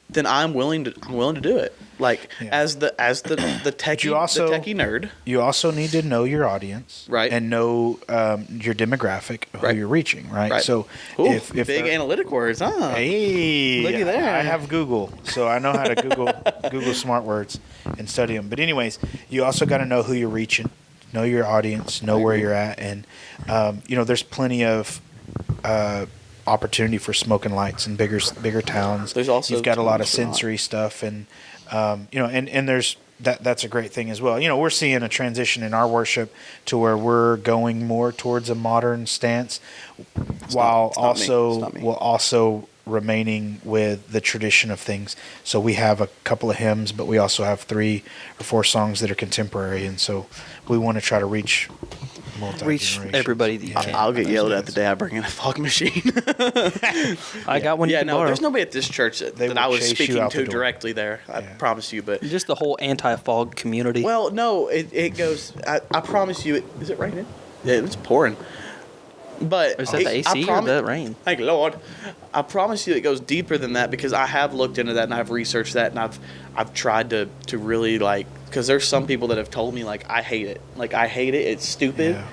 then I'm willing to do it. Like, as the techie nerd. You also need to know your audience, right, and know your demographic, who you're reaching, right? So if big analytic words, hey, look at there. I have Google, so I know how to Google smart words and study them. But anyways, you also got to know who you're reaching, know your audience, know where you're at, and there's plenty of opportunity for smoke and lights in bigger towns. There's also you've got a lot of sensory stuff, and and there's that's a great thing as well. We're seeing a transition in our worship to where we're going more towards a modern stance, while also remaining with the tradition of things. So we have a couple of hymns, but we also have 3 or 4 songs that are contemporary, and so we want to try to reach everybody that you can. I'll get yelled at the day I bring in a fog machine. I got one. There's nobody at this church that I was speaking to directly there. I promise you, but just the whole anti-fog community. Well, no, it goes. I promise you. Is it raining? Yeah, it's pouring. But Is that the AC or the rain? Thank Lord. I promise you it goes deeper than that because I have looked into that and I've researched that and I've tried to really like, because there's some people that have told me like I hate it. Like I hate it. It's stupid. Yeah.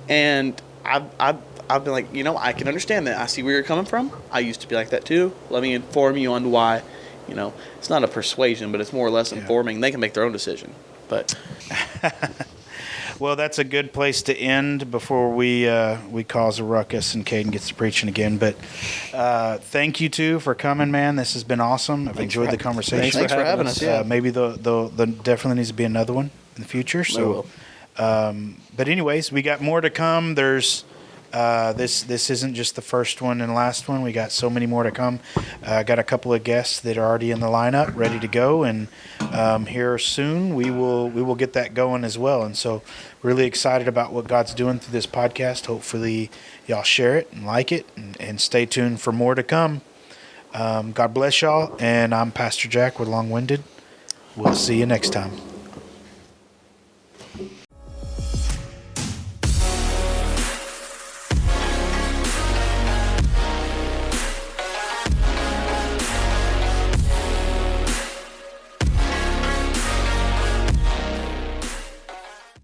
And I've been like, I can understand that. I see where you're coming from. I used to be like that too. Let me inform you on why. It's not a persuasion, but it's more or less informing. They can make their own decision. But Well, that's a good place to end before we cause a ruckus and Caeden gets to preaching again. But thank you two for coming, man. This has been awesome. I've enjoyed the conversation. Thanks for having us. Yeah. Maybe the definitely needs to be another one in the future. So, but anyways, we got more to come. There's this isn't just the first one and last one. We got so many more to come. Got a couple of guests that are already in the lineup, ready to go, and here soon we will get that going as well. And so, really excited about what God's doing through this podcast. Hopefully, y'all share it and like it, and stay tuned for more to come. God bless y'all, and I'm Pastor Jack with Longwinded. We'll see you next time.